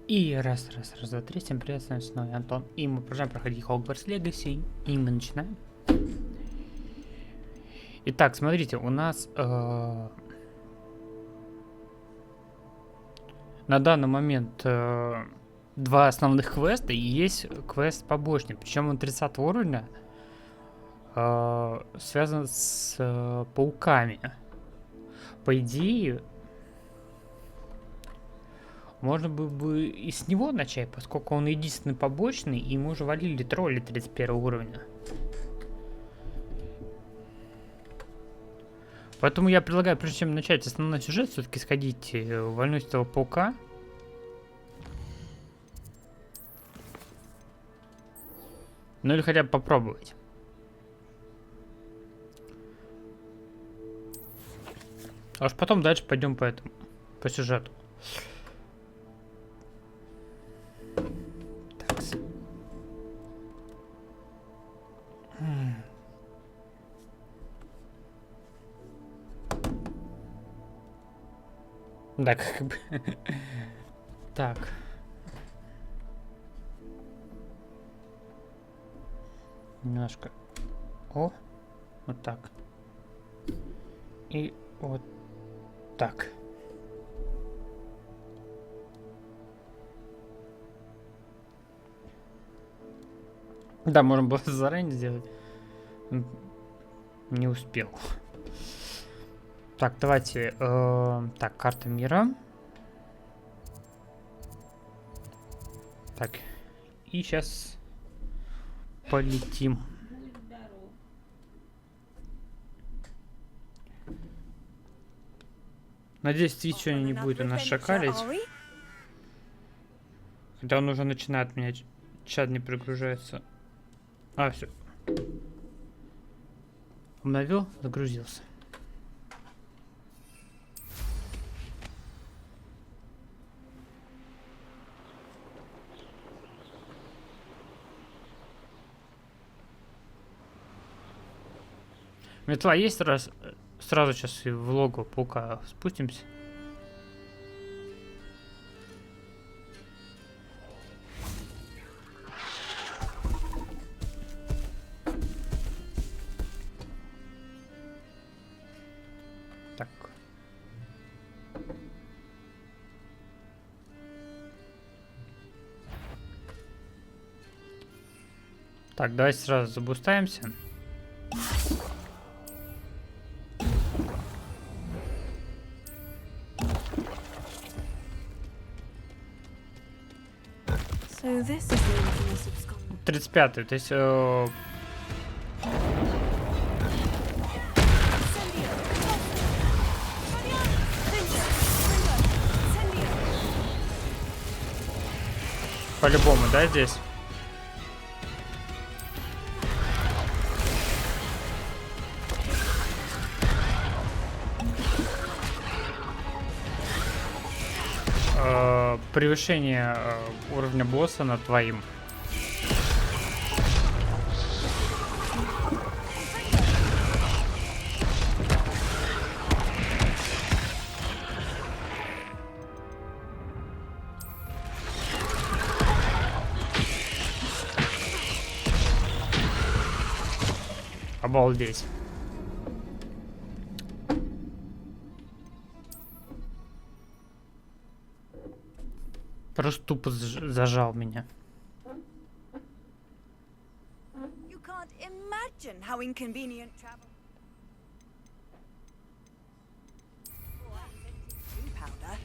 И раз, два, три. Всем привет, с вами снова Антон. И мы продолжаем проходить Hogwarts Legacy. И мы начинаем. Итак, смотрите, у нас на данный момент два основных квеста и есть квест побочный. Причем он 30 уровня, связан с пауками. По идее, можно было бы и с него начать, поскольку он единственный побочный, и мы уже валили тролли 31 уровня. Поэтому я предлагаю, прежде чем начать основной сюжет, все-таки сходить вольнуть этого паука. Ну или хотя бы попробовать. А уж потом дальше пойдем по этому, по сюжету. Да, как бы. Так. Немножко. О, вот так. И вот так. Да, можно было заранее сделать. Не успел. Так, давайте. Так, карта мира. Так. И сейчас полетим. Надеюсь, Твич сегодня не будет у нас шакалить. Когда он уже начинает, меня чат не прогружается. А, все. Обновил, загрузился. Метла есть раз? Сразу сейчас и в логово паука спустимся. Так. Так, давайте сразу забустаемся. So this is the infamous abscond. 35-й, то есть... По-любому, да, здесь? Превышение уровня босса над твоим. Обалдеть. Просто тупо зажал меня. You can't imagine how inconvenient travel. Oh, I invented blue powder.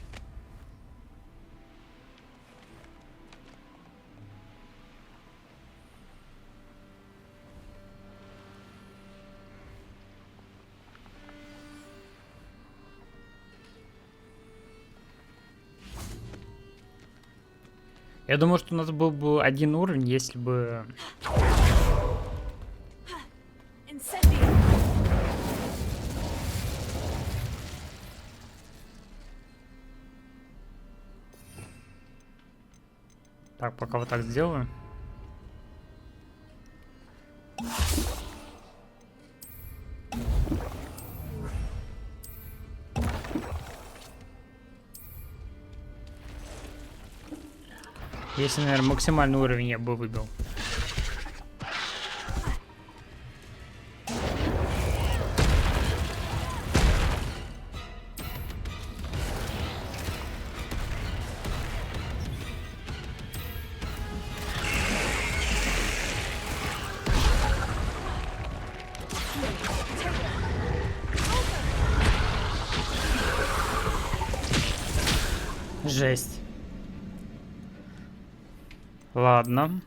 Я думаю, что у нас был бы один уровень, если бы... Так, пока вот так сделаю. Если, наверное, максимальный уровень я бы выбил. Жесть. Ладно.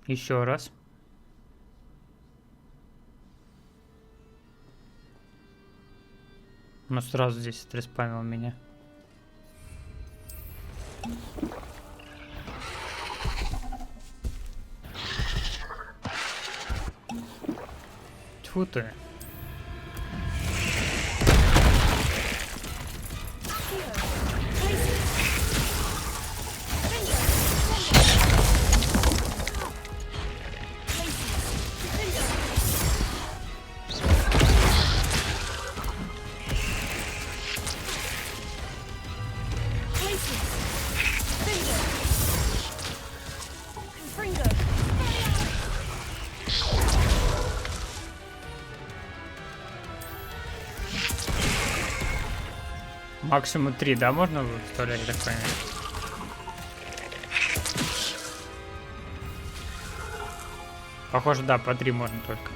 Еще раз. Ну сразу здесь отреспамил меня. Тьфу ты. Максимум 3, да, можно выставлять, так понимаю? Похоже, да, по 3 можно только.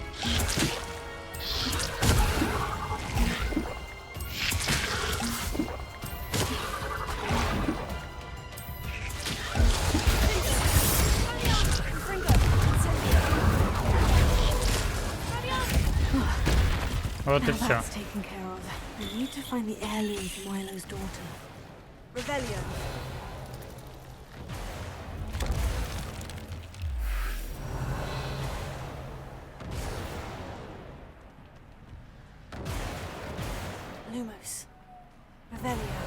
Вот и Now все. that's taken care of. We need to find the heirloom for Milo's daughter. Revelio. Lumos. Revelio.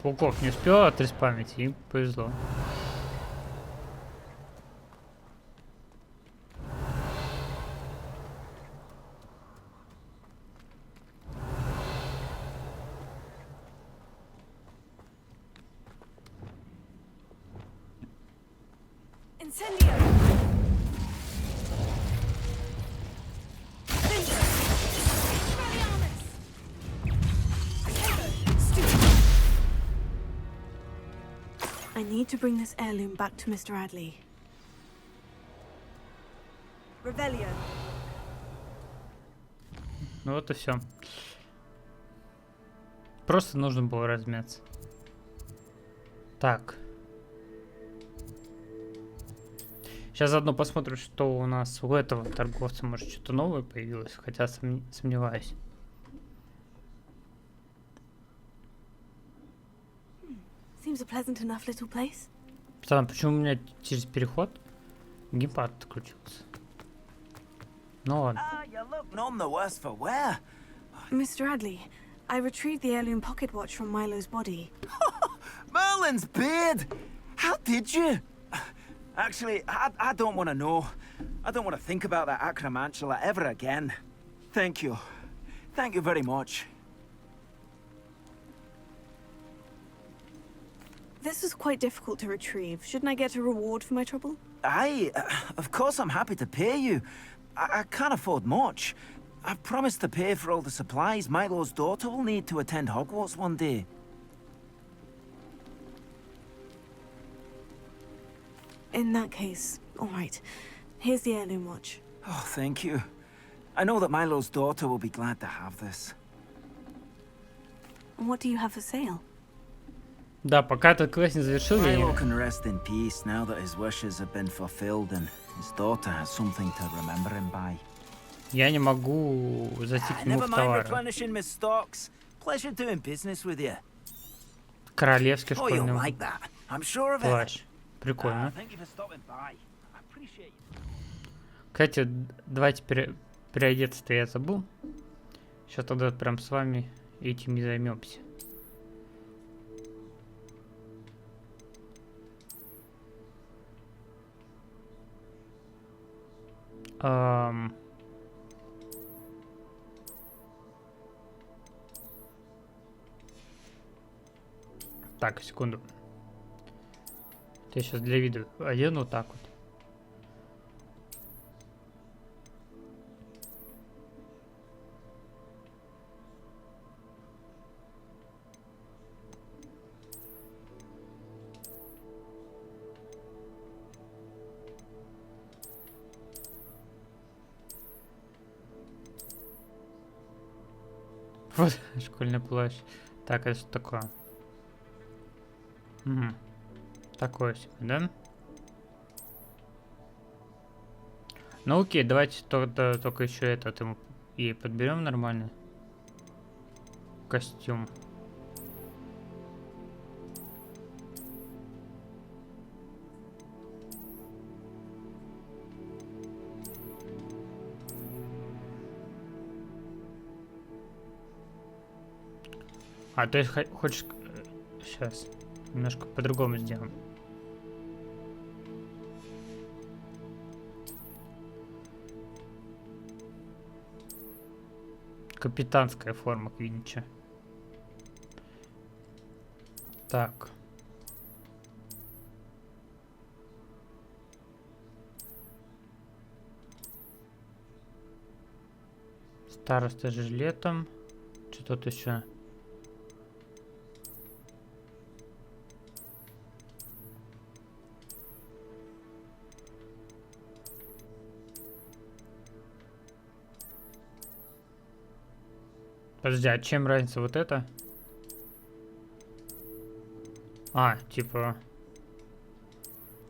Пауков не успел отреспамить, и повезло. Incendio. I need to bring this heirloom back to Mr. Adley. Revelio. Ну вот и все. Просто нужно было размяться. Так. Сейчас заодно посмотрим, что у нас у этого торговца, может, что-то новое появилось, хотя сомневаюсь. Seems a pleasant enough little place. Странно, почему у меня через переход геймпад отключился? Ну ладно. Ah, you look none the worse for wear. Mr. Adley, I retrieved the heirloom pocket watch from Milo's body. Merlin's beard! How did you? Actually, I don't want to know. I don't want to think about that acromantula ever again. Thank you. Thank you very much. This was quite difficult to retrieve. Shouldn't I get a reward for my trouble? Of course I'm happy to pay you. I can't afford much. I've promised to pay for all the supplies Milo's daughter will need to attend Hogwarts one day. In that case, all right. Here's the heirloom watch. Oh, thank you. I know that Milo's daughter will be glad to have this. And what do you have for sale? Да, пока этот квест не завершил, я Milo не... can rest in peace now that his wishes have been fulfilled and his daughter has something to remember him by. Я не могу зайти к нему Never в mind товары. replenishing my stocks. Pleasure doing business with you. Королевский Oh, you'll школьный like that. I'm sure of it. плащ. Прикольно. Thank you for stopping by. I appreciate it. Кстати, давайте переодеться-то я забыл. Сейчас тогда прям с вами этим и займемся. Так, секунду. Я сейчас для вида одену вот так вот. Вот, школьный плащ. Так, это что такое? Угу. Такое себе, да? Ну окей, давайте только еще этот ему и подберем нормальный костюм. А, то есть хочешь... Сейчас. Немножко по-другому сделаем. Капитанская форма Квинча. Так. Староста с жилетом. Что тут еще? Подожди, а чем разница вот это? А, типа...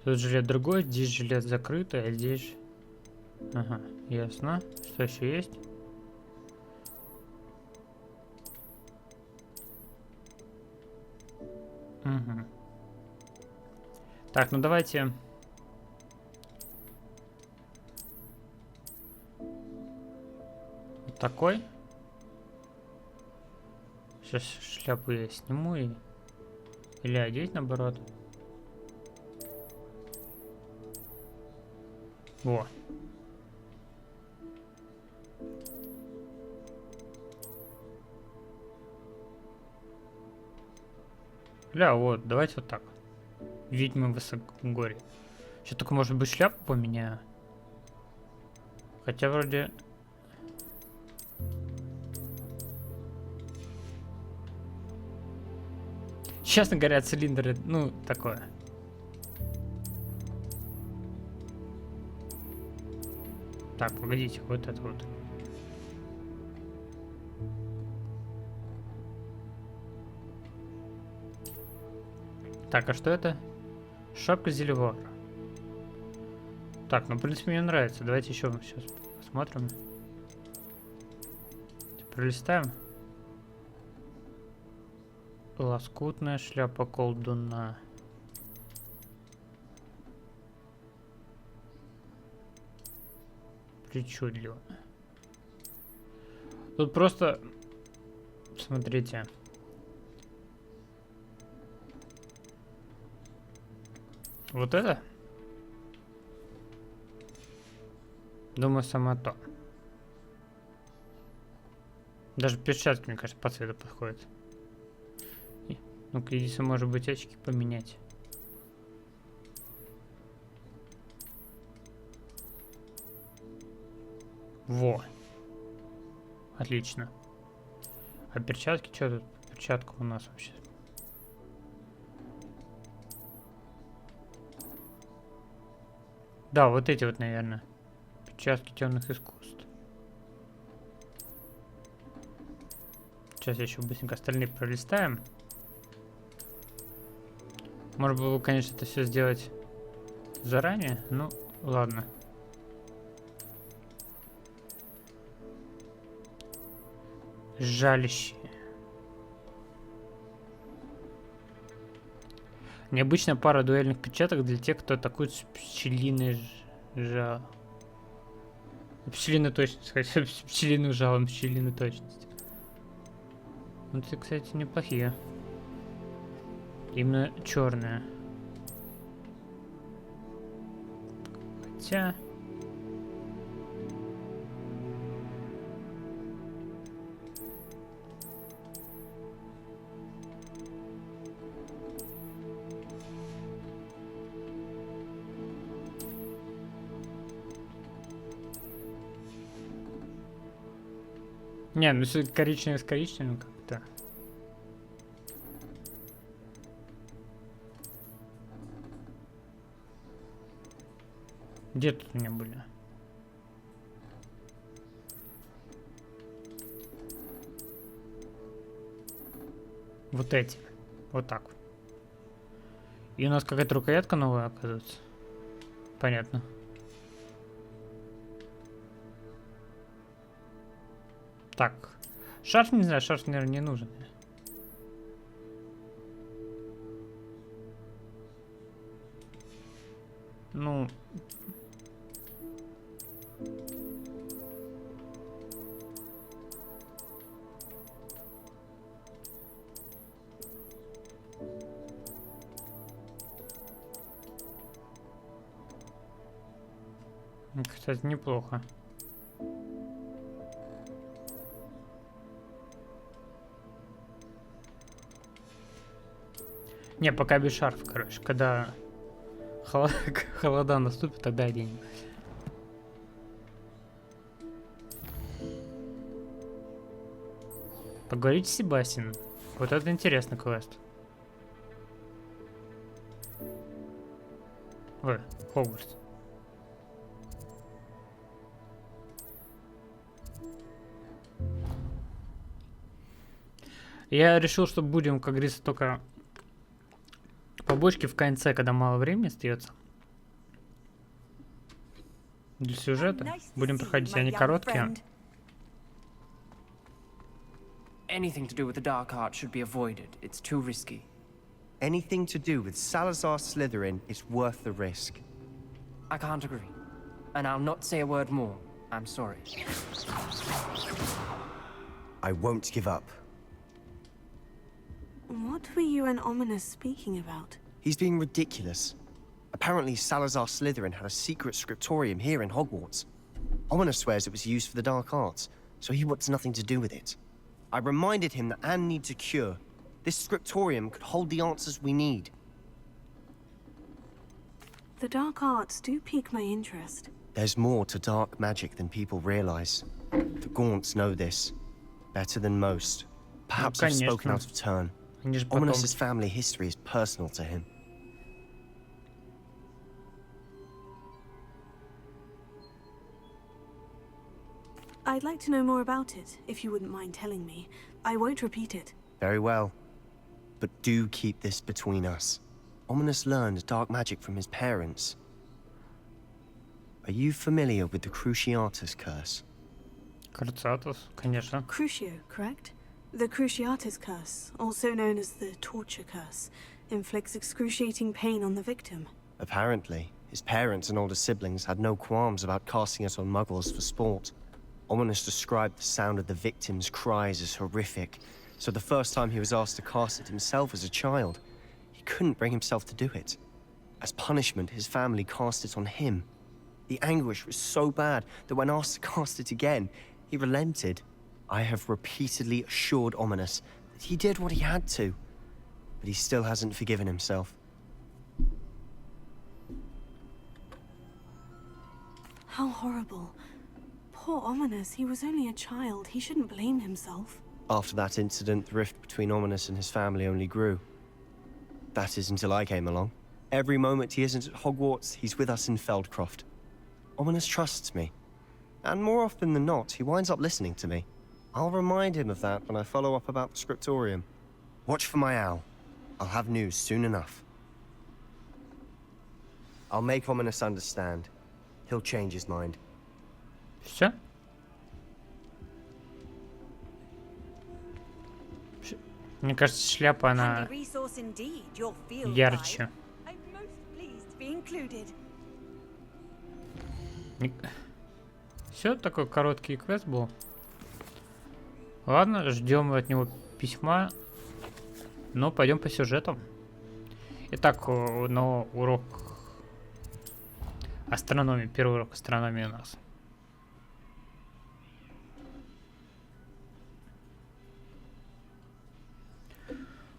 Тут жилет другой, здесь жилет закрытый, а здесь... Ага, ясно. Что еще есть? Угу. Так, ну давайте... Вот такой. Сейчас шляпу я сниму и... Или одеть наоборот. Во. Бля, вот, давайте вот так. Ведьмы высокогорья. Сейчас только, может быть, шляпу поменяю. Хотя вроде... Честно говоря, цилиндры, ну, такое. Так, погодите, вот это вот. Так, а что это? Шапка Зельвара. Так, ну, в принципе, мне нравится. Давайте еще сейчас посмотрим. Пролистаем. Лоскутная шляпа колдуна. Причудливо. Тут просто... Смотрите. Вот это? Думаю, само то. Даже перчатки, мне кажется, по цвету подходят. Ну-ка, единственное, может быть, очки поменять. Во. Отлично. А перчатки, что тут? Перчатка у нас вообще. Да, вот эти вот, наверное. Перчатки темных искусств. Сейчас еще быстренько остальные пролистаем. Можно было, конечно, это все сделать заранее, ну ладно. Жалище. Необычная пара дуэльных перчаток для тех, кто атакует с пчелиной пчелиной точностью, хотя с пчелиным жалом, пчелиной точностью. Вот это, кстати, неплохие. Именно черная. Хотя... Не, ну если коричневый с коричневым как-то. Где тут у меня были? Вот эти. Вот так вот. И у нас какая-то рукоятка новая, оказывается. Понятно. Так. Шарф, не знаю, шарф, наверное, не нужен. Ну... Кстати, неплохо. Не, пока без шарфа, короче. Когда холода наступит, тогда оденем. Поговорите с Себастьяном. Вот это интересный квест. Ой, Хогвартс. Я решил, что будем, как говорится, только побочки в конце, когда мало времени остается. Для сюжета. Будем проходить, они короткие. Anything to do with the dark art should be avoided. It's too risky. Anything to do with Salazar Slytherin is worth the risk. I can't agree. And I'll not say a word more. I'm sorry. I won't give up. What were you and Ominous speaking about? He's being ridiculous. Apparently Salazar Slytherin had a secret scriptorium here in Hogwarts. Ominous swears it was used for the dark arts, so he wants nothing to do with it. I reminded him that Anne needs a cure. This scriptorium could hold the answers we need. The dark arts do pique my interest. There's more to dark magic than people realize. The Gaunts know this better than most. Perhaps I've spoken out of turn. Ominous's family history is personal to him. I'd like to know more about it, if you wouldn't mind telling me. I won't repeat it. Very well. But do keep this between us. Ominous learned dark magic from his parents. Are you familiar with the Cruciatus curse? Cruciatus, конечно. Crucio, correct? The Cruciatus curse, also known as the torture curse, inflicts excruciating pain on the victim. Apparently, his parents and older siblings had no qualms about casting it on muggles for sport. Ominous described the sound of the victim's cries as horrific, so the first time he was asked to cast it himself as a child, he couldn't bring himself to do it. As punishment, his family cast it on him. The anguish was so bad that when asked to cast it again, he relented. I have repeatedly assured Ominous that he did what he had to, but he still hasn't forgiven himself. How horrible. Poor Ominous, he was only a child. He shouldn't blame himself. After that incident, the rift between Ominous and his family only grew. That is until I came along. Every moment he isn't at Hogwarts, he's with us in Feldcroft. Ominous trusts me. And more often than not, he winds up listening to me. I'll remind him of that when I follow up about the scriptorium. Watch for my owl. I'll have news soon enough. I'll make Ominous understand. He'll change his mind. Все? Мне кажется, шляпа, она Handy resource indeed, your field ярче. guide. I'm most pleased to be included. Все, такой короткий квест был. Ладно, ждем от него письма. Но пойдем по сюжетам. Итак, на урок астрономии, первый урок астрономии у нас.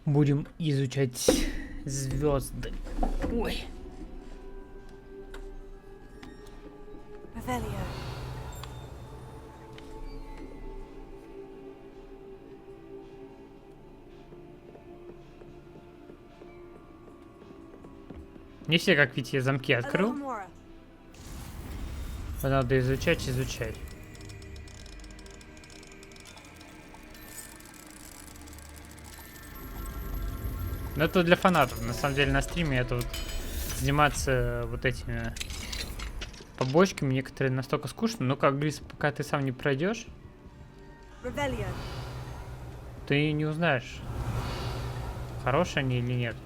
Будем изучать звезды. Ой. Revelio. Не все, как видите, я замки открыл. Alohomora. Надо изучать. Но это для фанатов. На самом деле на стриме это вот заниматься вот этими побочками некоторые настолько скучно. Но как говорится, пока ты сам не пройдешь, Revelio. ты не узнаешь, хорошие они или нет.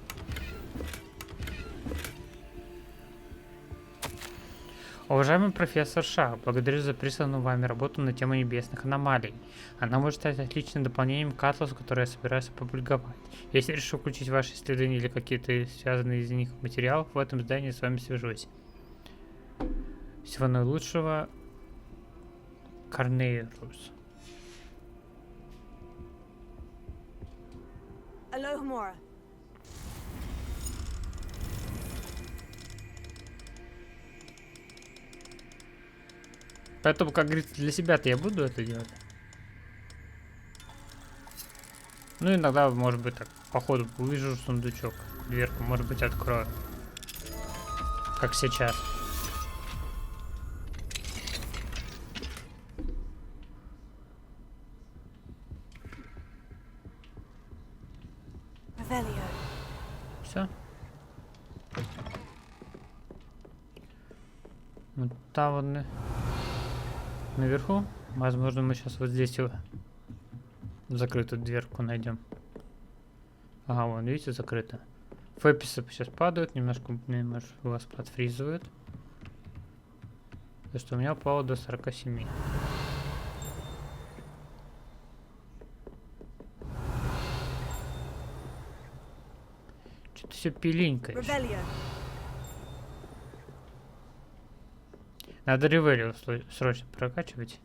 Уважаемый профессор Ша, благодарю за присланную вами работу на тему небесных аномалий. Она может стать отличным дополнением к атласу, который я собираюсь опубликовать. Если решу включить ваши исследования или какие-то связанные из них материалы, в этом здании с вами свяжусь. Всего наилучшего, Корнеирус. Alohomora. Поэтому, как говорится, для себя-то я буду это делать. Ну, иногда, может быть, так, по ходу увижу сундучок, дверку, может быть, открою. Как сейчас. Revelio. Все. Вот там вот наверху. Возможно, мы сейчас вот здесь его закрытую дверку найдем. Ага, вон, видите, закрыто. Фэписы сейчас падают, немножко у вас подфризывают. То, что у меня упало до 47. Что-то все пиленькое. Revelio. Надо ревелио срочно прокачивать.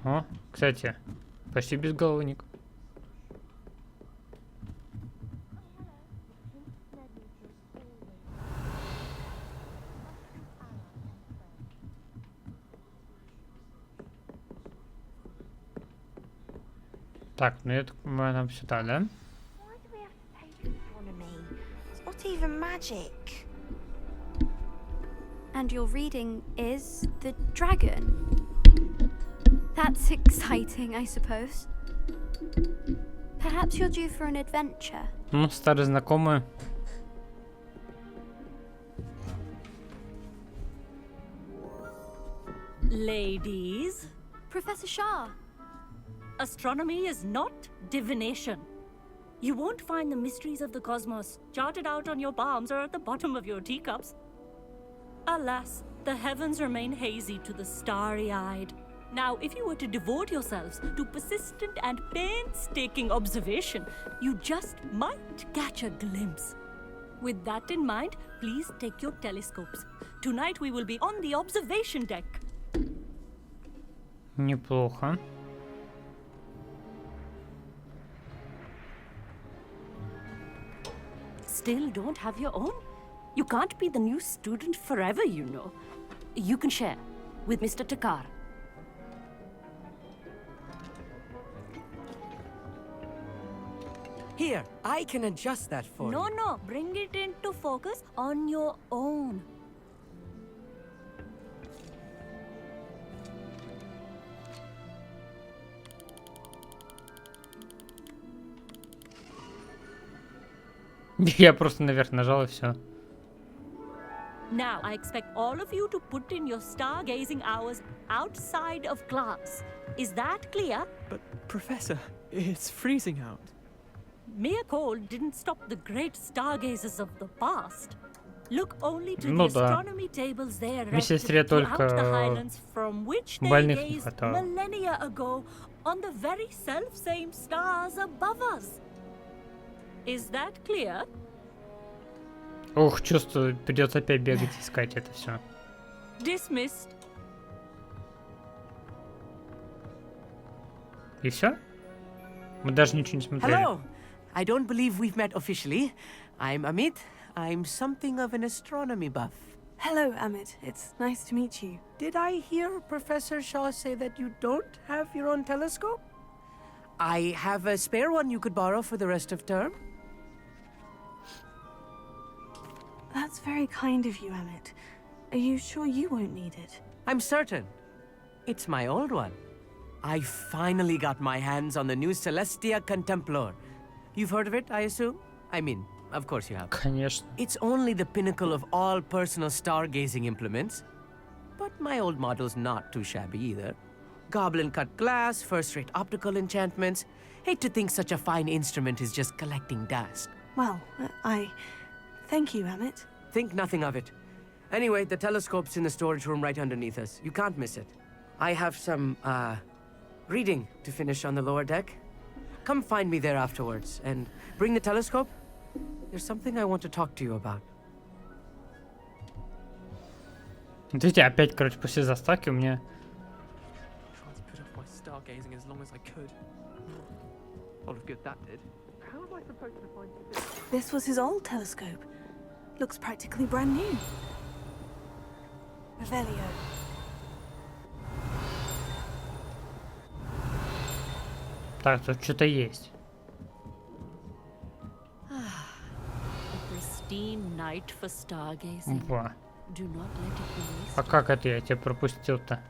О, кстати, почти безголовник. Так, ну это мы нам сюда, да? Why do we have to take astronomy? It's not even magic. And your reading is the dragon. That's exciting, I suppose. Perhaps you're due for an adventure. Ну, старые знакомые. Ladies, Professor Shah. astronomy is not divination. You won't find the mysteries of the cosmos charted out on your palms or at the bottom of your teacups. Alas, the heavens remain hazy to the starry-eyed. Now, if you were to devote yourselves to persistent and painstaking observation, you just might catch a glimpse. With that in mind, please take your telescopes. Tonight we will be on the observation deck. Неплохо. Still don't have your own? You can't be the new student forever, you know. You can share with Mr. Takar. Here, I can adjust that for you. No, bring it into focus on your own. Я просто наверх нажал и все. Now, I expect all of you to put in your stargazing hours outside of class. Is that clear? But, Professor, it's freezing out. Mere cold didn't stop the great stargazers of the past. Look only to Ну the да. astronomy tables there Медсестре throughout только the highlands from which they больных не gazed хватало. millennia ago on the very self-same stars above us. Is that clear? Ох, чувствую, придется опять бегать искать это все. Dismissed. И все? Мы даже ничего не смотрели. Hello! I don't believe we've met officially. I'm Amit. I'm something of an astronomy buff. Hello, Amit. It's nice to meet you. Did I hear Professor Shaw say that you don't have your own telescope? I have a spare one you could borrow for the rest of term. That's very kind of you, Amit. Are you sure you won't need it? I'm certain. It's my old one. I finally got my hands on the new Celestia Contemplor. You've heard of it, I assume? I mean, of course you have. Конечно. It's only the pinnacle of all personal stargazing implements. But my old model's not too shabby either. Goblin-cut glass, first-rate optical enchantments. Hate to think such a fine instrument is just collecting dust. Well, thank you, Amit. Think nothing of it. Anyway, the telescope's in the storage room right underneath us. You can't miss it. I have some, reading to finish on the lower deck. Come find me there afterwards, and bring the telescope. There's something I want to talk to you about. Видите, опять, короче, после заставки у меня... Tried to put off my stargazing as long as I could. All of good that did. How am I supposed to find this? This was his old telescope. Looks practically brand new. Revelio. Так, тут что-то есть. A pristine night for stargazing. Во. Do not let it be wasted. А как это я тебя пропустил-то?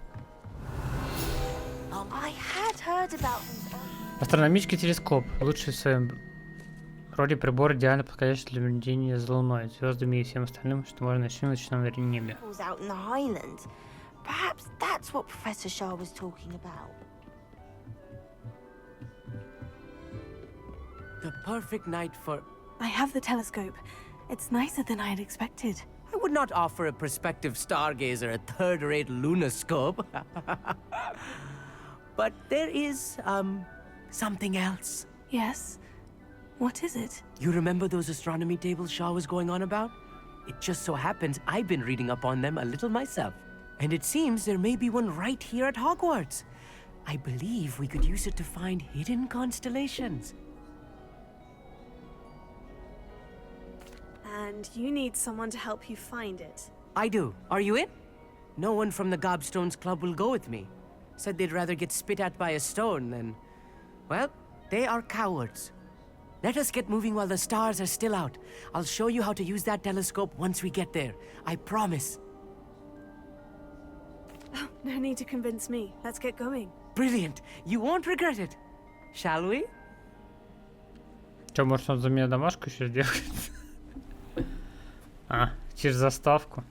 I had heard about them. Астрономический телескоп. Лучший в своем роде прибор, идеально подходящий для наблюдения за Луной, звездами и всем остальным, что можно найти в ночном небе. Was out in the Highlands. Perhaps that's what Professor Shaw was talking about. The perfect night for... I have the telescope. It's nicer than I had expected. I would not offer a prospective stargazer a third-rate lunoscope. But there is, something else. Yes? What is it? You remember those astronomy tables Shaw was going on about? It just so happens I've been reading up on them a little myself. And it seems there may be one right here at Hogwarts. I believe we could use it to find hidden constellations. And you need someone to help you find it. I do. Are you in? No one from the Gobstones Club will go with me. Said they'd rather get spit at by a stone than... Well, they are cowards. Let us get moving while the stars are still out. I'll show you how to use that telescope once we get there. I promise. Oh, no need to convince me. Let's get going. Brilliant. You won't regret it. Shall we? Что, может он за меня домашку еще сделает? А, через заставку.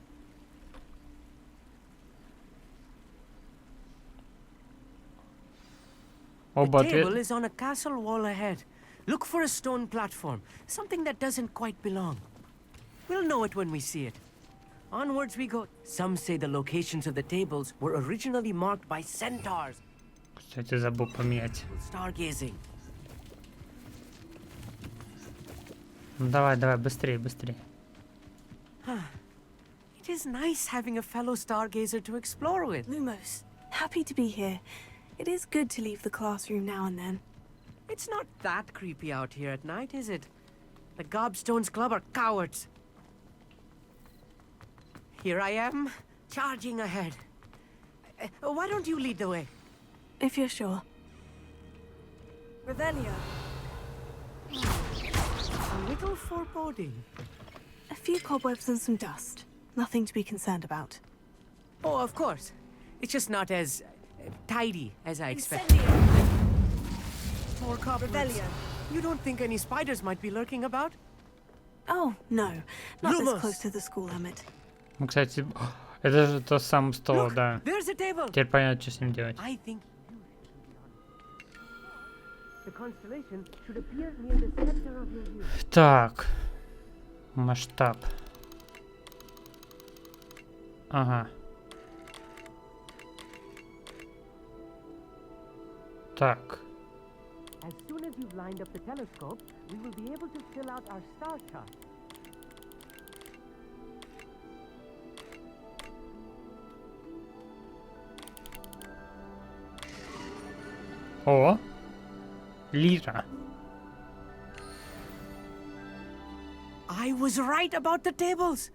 Оба The table ответ... is on a castle wall ahead. Look for a stone platform, something that doesn't quite belong. We'll know it when we see it. Onwards we go. Some say the locations of the tables were originally marked by centaurs. Кстати, забыл поменять. Stargazing. Ну давай, давай, быстрее, быстрее. It is nice having a fellow stargazer to explore with. Lumos, happy to be here. It is good to leave the classroom now and then. It's not that creepy out here at night, is it? The Gobstones Club are cowards. Here I am, charging ahead. Why don't you lead the way? If you're sure. Revelio. A little foreboding. A few cobwebs and some dust. Nothing to be concerned about. Oh, of course. It's just not as tidy as I expected. Incendio. More cobwebs. Revelio. You don't think any spiders might be lurking about? Oh, no. Not Lumos. this close to the school, Amit. Ну, кстати, это же тот самый стол, Look, да. there's a table. Теперь понятно, что с ним делать. I think the constellation should appear near the center of your view. Так. Масштаб. Ага. Так. As soon as you've lined up the telescope, we will be able to fill out our star chart. О! Лира. I was right about the tables.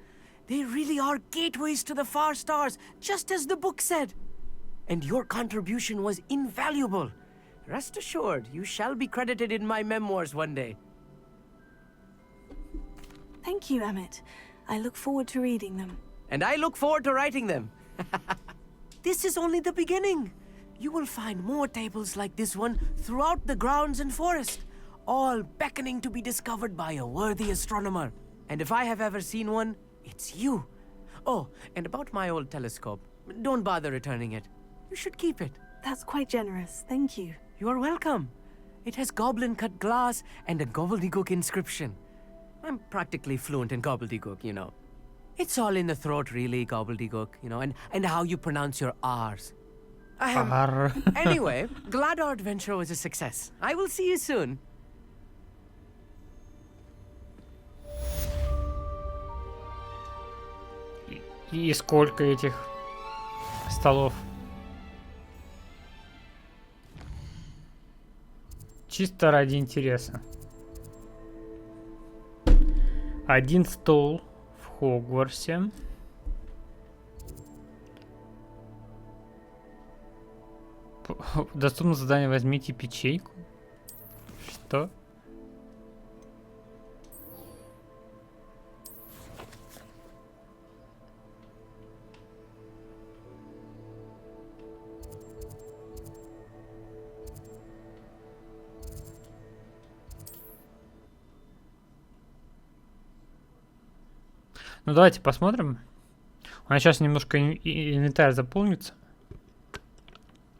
They really are gateways to the far stars, just as the book said. And your contribution was invaluable. Rest assured, you shall be credited in my memoirs one day. Thank you, Emmett. I look forward to reading them. And I look forward to writing them. This is only the beginning. You will find more tables like this one throughout the grounds and forest, all beckoning to be discovered by a worthy astronomer. And if I have ever seen one, it's you. Oh, and about my old telescope, don't bother returning it. You should keep it. That's quite generous, thank you. You are welcome. It has goblin-cut glass and a gobbledygook inscription. I'm practically fluent in gobbledygook, you know. It's all in the throat, really, gobbledygook, you know, and how you pronounce your R's. R. Anyway, glad our adventure was a success. I will see you soon. И сколько этих столов? Чисто ради интереса. Один стол в Хогвартсе. Доступно задание «Возьмите печеньку». Что? Ну давайте посмотрим. У нас сейчас немножко инвентарь заполнится.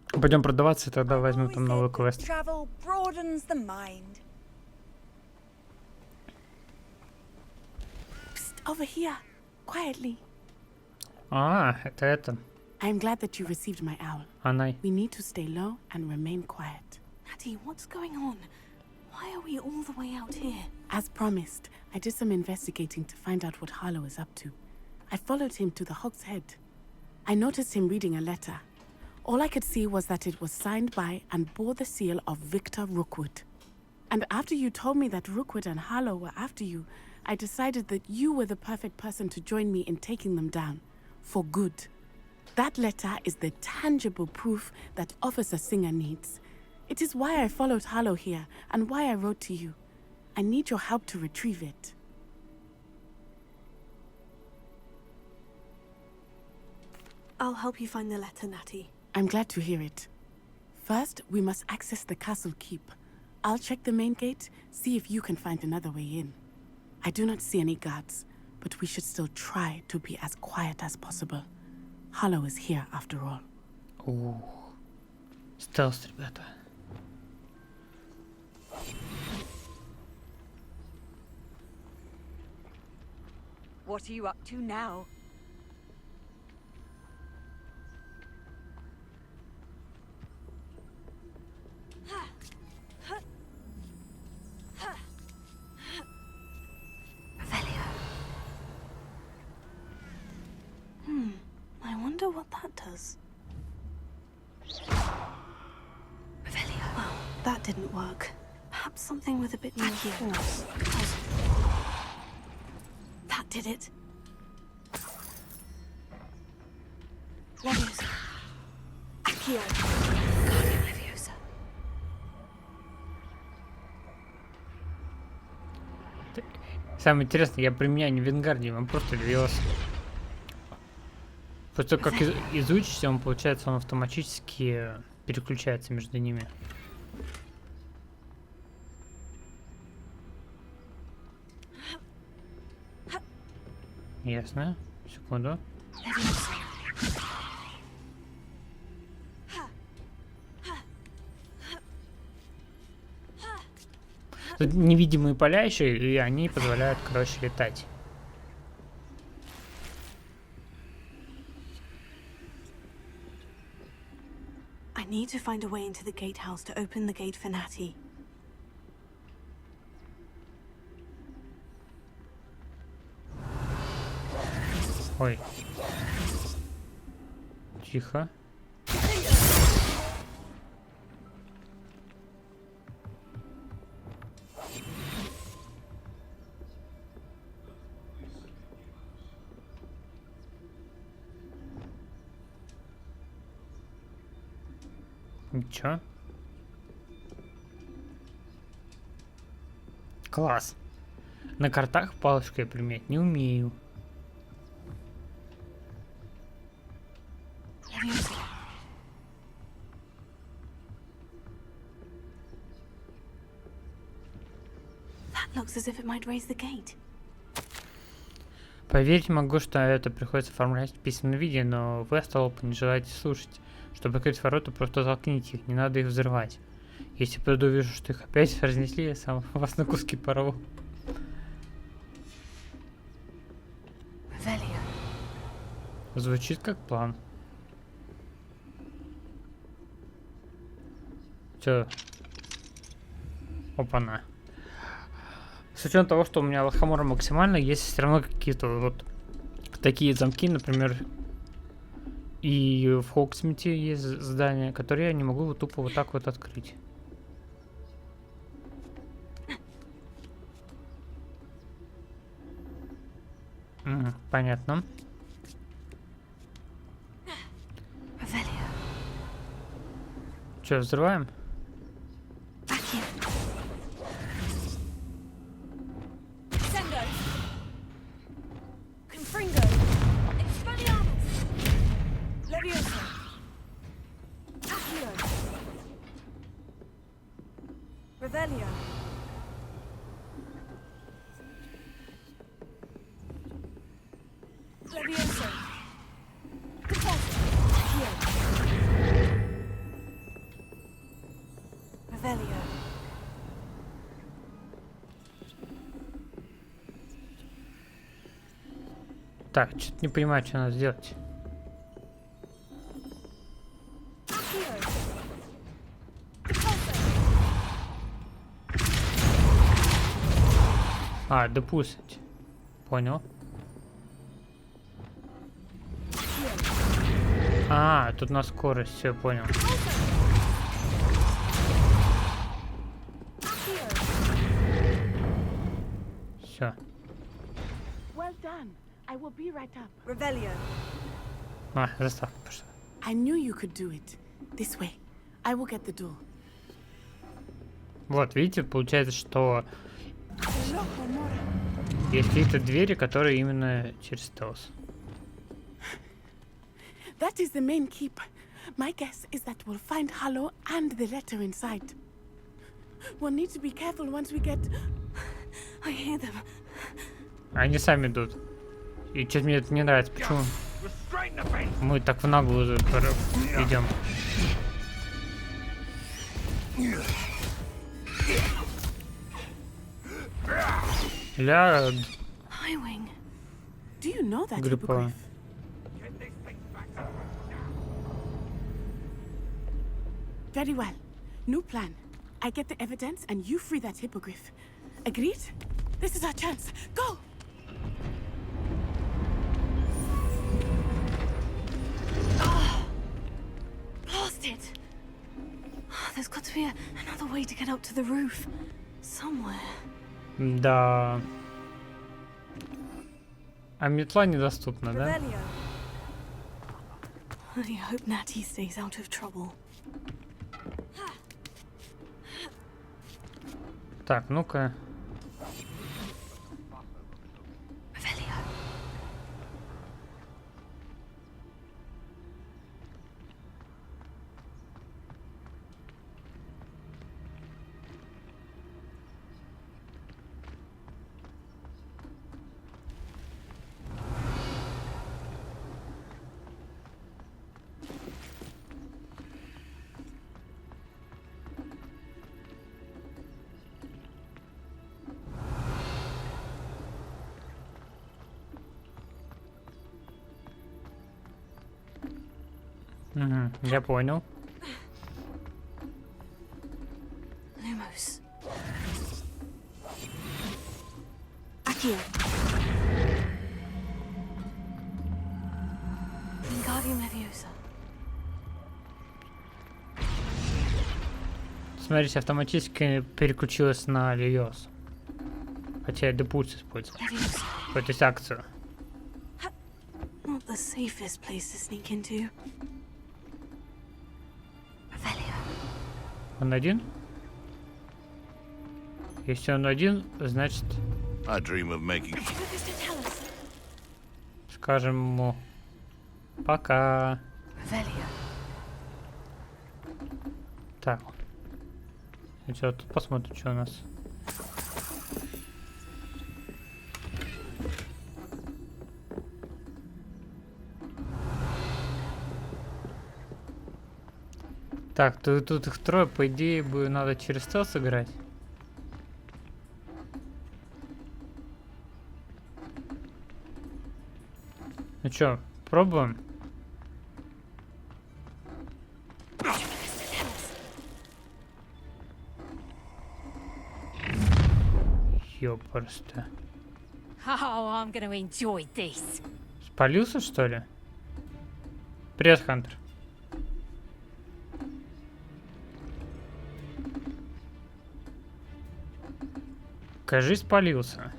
Пойдем продаваться, и тогда возьмем там новый квест. Travel broadens the mind. Psst, over here. Quietly. А, это. I'm glad that you received my owl. Она. We need to stay low and remain quiet. Natty, what's going on? Why are we all the way out here? As promised, I did some investigating to find out what Harlow is up to. I followed him to the Hog's Head. I noticed him reading a letter. All I could see was that it was signed by and bore the seal of Victor Rookwood. And after you told me that Rookwood and Harlow were after you, I decided that you were the perfect person to join me in taking them down. For good. That letter is the tangible proof that Officer Singer needs. It is why I followed Harlow here, and why I wrote to you. I need your help to retrieve it. I'll help you find the letter, Natty. I'm glad to hear it. First, we must access the castle keep. I'll check the main gate, see if you can find another way in. I do not see any guards, but we should still try to be as quiet as possible. Harlow is here, after all. Ух. Стелс, ребята. What are you up to now? I wonder what that does. Well, that didn't work. Perhaps something with a bit more force. That did it. Leviosa. Accio. Guardian Leviosa. Самое интересное, я применяю не Венгардиум, а просто Левиоса. После того, как изучите, он, получается, он автоматически переключается между ними. Ясно. Секунду. Тут невидимые поля еще, и они позволяют, короче, летать. I need to find a way into the gatehouse to open the gate for Natty. Ой. Тихо. Ничего. Класс. На картах палочкой применять не умею. That looks as if it might raise the gate. Поверить могу, что это приходится оформлять в письменном виде, но вы, остолопы, не желаете слушать. Чтобы открыть ворота, просто толкните их, не надо их взрывать. Если приду, вижу, что их опять разнесли, я сам вас на куски порву. Звучит как план. Чё? Опа-на. С учетом того, что у меня лохомора максимально, есть все равно какие-то вот такие замки, например, и в Хогсмите есть здания, которые я не могу вот тупо вот так вот открыть. Понятно. Че, взрываем? Так, что-то не понимаю, что надо сделать. А, допустить. Понял. А, тут на скорость, все понял. Все. Well done. I will be right up. Revelio. А, заставка пошла. I knew you could do it. This way. I will get the door. Вот, видите, получается, что есть какие-то двери, которые именно через стелс. That is the main keep. My guess is that we'll find Hollow and the letter inside. We'll need to be careful once we get... I hear them. Они сами идут. И что-то мне это не нравится. Почему мы так в наглую идем? Ля... Highwing. Do you know that Группа. hippogriff? Very well. New plan. I get the evidence and you free that hippogriff. Agreed? This is our chance. Go! Blasted! There's got to be another way to get up to the roof. Somewhere. Да. А метла недоступна, да? Revelio. I hope Natty stays out of trouble. Так, ну-ка. Угу, я понял. Lumos. Accio. Wingardium Leviosa. Смотрите, автоматически переключилась на Левиос. Хотя я депульс использовал. То есть акцию. Not the safest place to sneak into. Revelio. Он один? Если он один, значит... I dream of making... Скажем ему... Пока. Так. Сейчас тут посмотрим, что у нас. Так, тут их трое, по идее, бы надо через стелс играть. Ну чё, пробуем? Ёпрст. Oh, I'm gonna enjoy this. Спалился, что ли? Привет, Хантер. Кажись, спалился.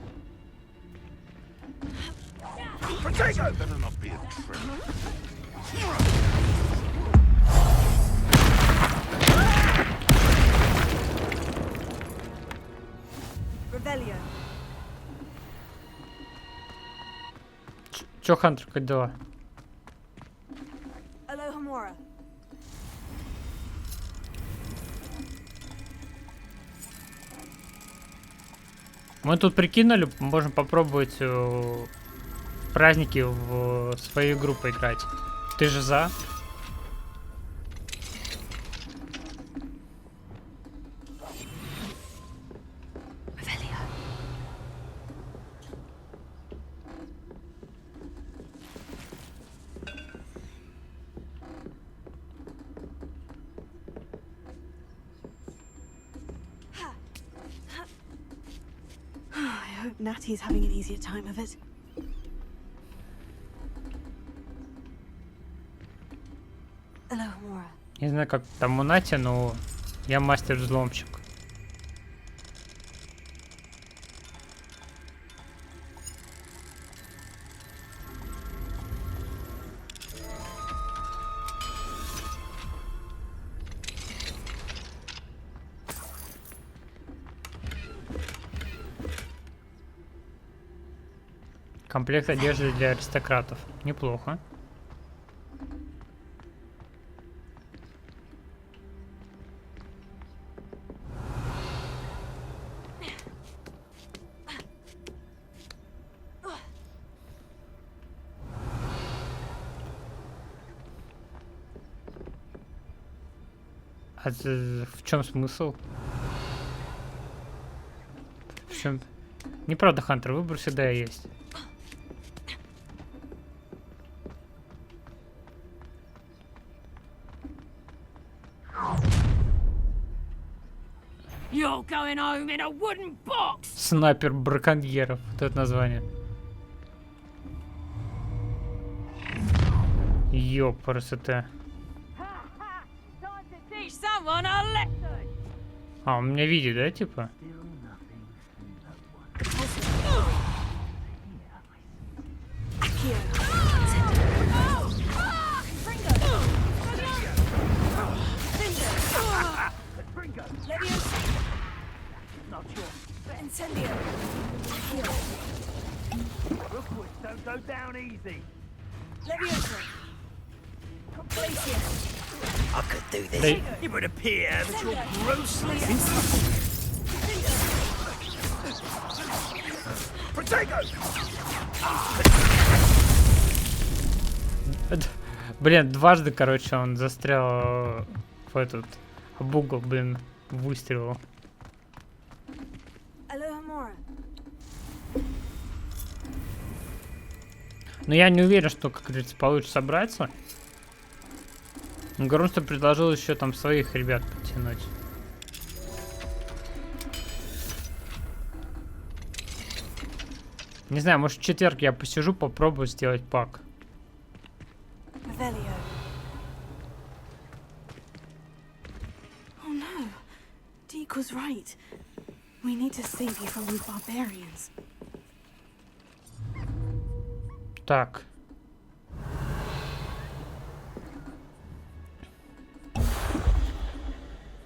Better not be a trip. Revelio. Чё, Хантер, как дела? Alohomora. Мы тут прикинули, можем попробовать праздники в свою игру поиграть. Ты же за? I hope Natty's having an easier time of it. Alohomora. Не знаю, как там у Нати, но я мастер-взломщик. Комплект одежды для аристократов. Неплохо. А в чем смысл? В чем? Неправда, Хантер, выбор всегда есть. You're going home in a wooden box. Снайпер браконьеров. Вот это название. Ёпрст. А, он меня видит, да, типа? Don't go down easy. I could do this. Hey. It would appear that you're grossly Protego! Блин, дважды, короче, он застрял в этот об угол, блин, выстрелил. Alohomora. Но я не уверен, что, как говорится, получится собраться. Грустно предложил еще там своих ребят подтянуть. Не знаю, может в четверг я посижу, попробую сделать пак. Revelio. Oh no. Deke was right. We need to save you from these barbarians. Так.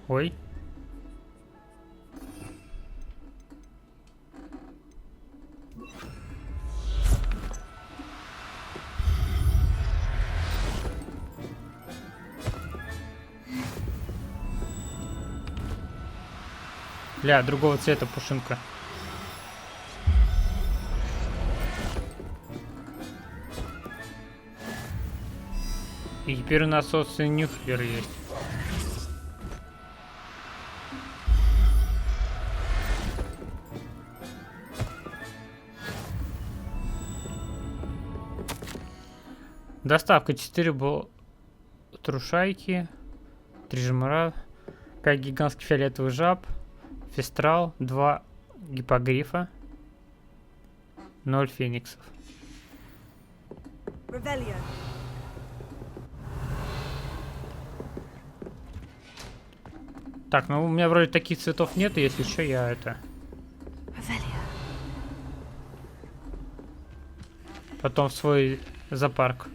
Ой. Бля, другого цвета пушинка. И теперь у нас собственный нюхлер есть. Доставка 4 трушайки, 3 жмура, 5 гигантских фиолетовых жаб, фестрал, 2 гиппогрифа, 0 фениксов. Revelio. Так, ну у меня вроде таких цветов нет, и если что, я это... Потом в свой зоопарк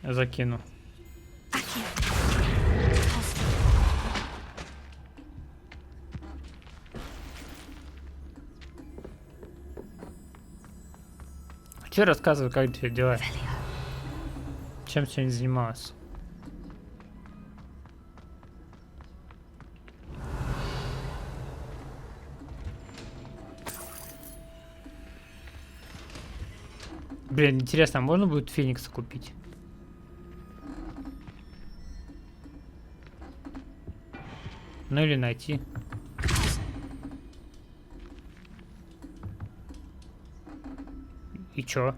закину. Че рассказывай, как тебе дела? Чем сегодня занималась? Блин, интересно, а можно будет феникса купить? Ну или найти. И чё?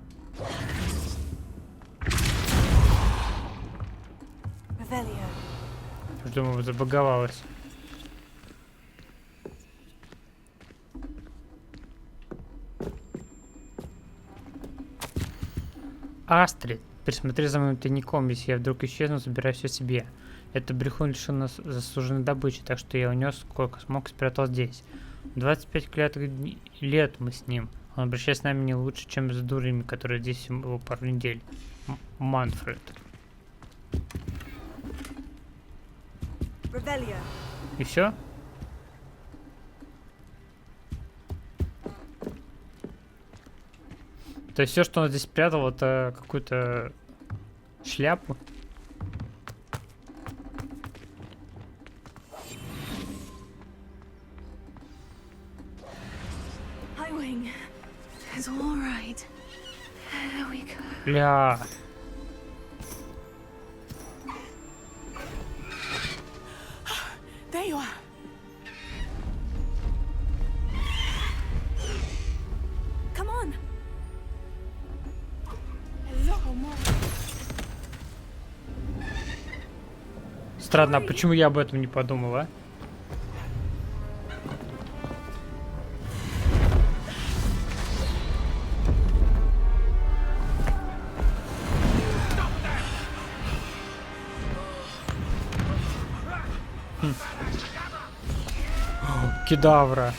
Думаю, забаговалась. Астрид, присмотри за моим тайником, если я вдруг исчезну, забирай все себе. Это брехун лишил нас заслуженной добычи, так что я унес сколько смог и спрятал здесь. 25 клятых лет мы с ним. Он обращается с нами не лучше, чем с дурами, которые здесь всего пару недель. Манфред. И все? То есть все, что он здесь спрятал, это какую-то шляпу. Бля. There you are. Come on. Hello, Mom. Странно, а почему я об этом не подумал, а? Кедавра.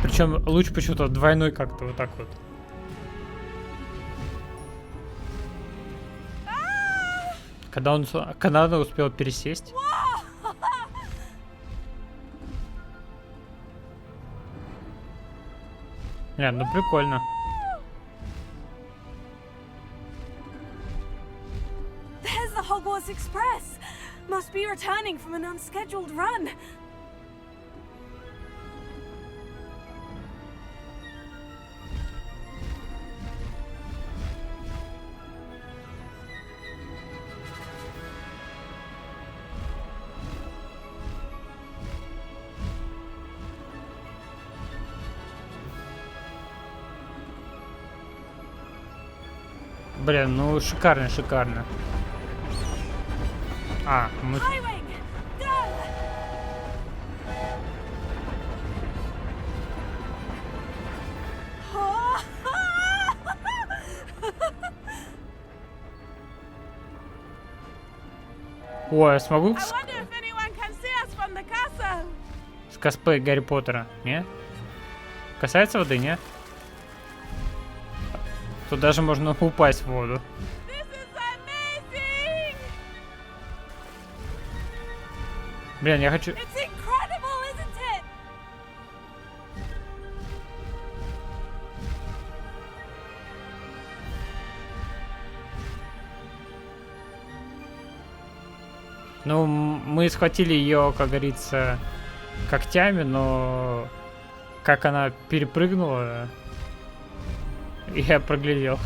Причем луч почему-то двойной как-то вот так вот. Когда он успел пересесть. Бля, ну прикольно. There's the Hogwarts Express. Must be returning from an unscheduled run. Блин, ну шикарно, шикарно. А, мы... Ой, я смогу с косплей Гарри Поттера, не? Касается воды, не? Тут даже можно упасть в воду. Блин, я хочу... Ну, мы схватили ее, как говорится, когтями, но как она перепрыгнула, я проглядел.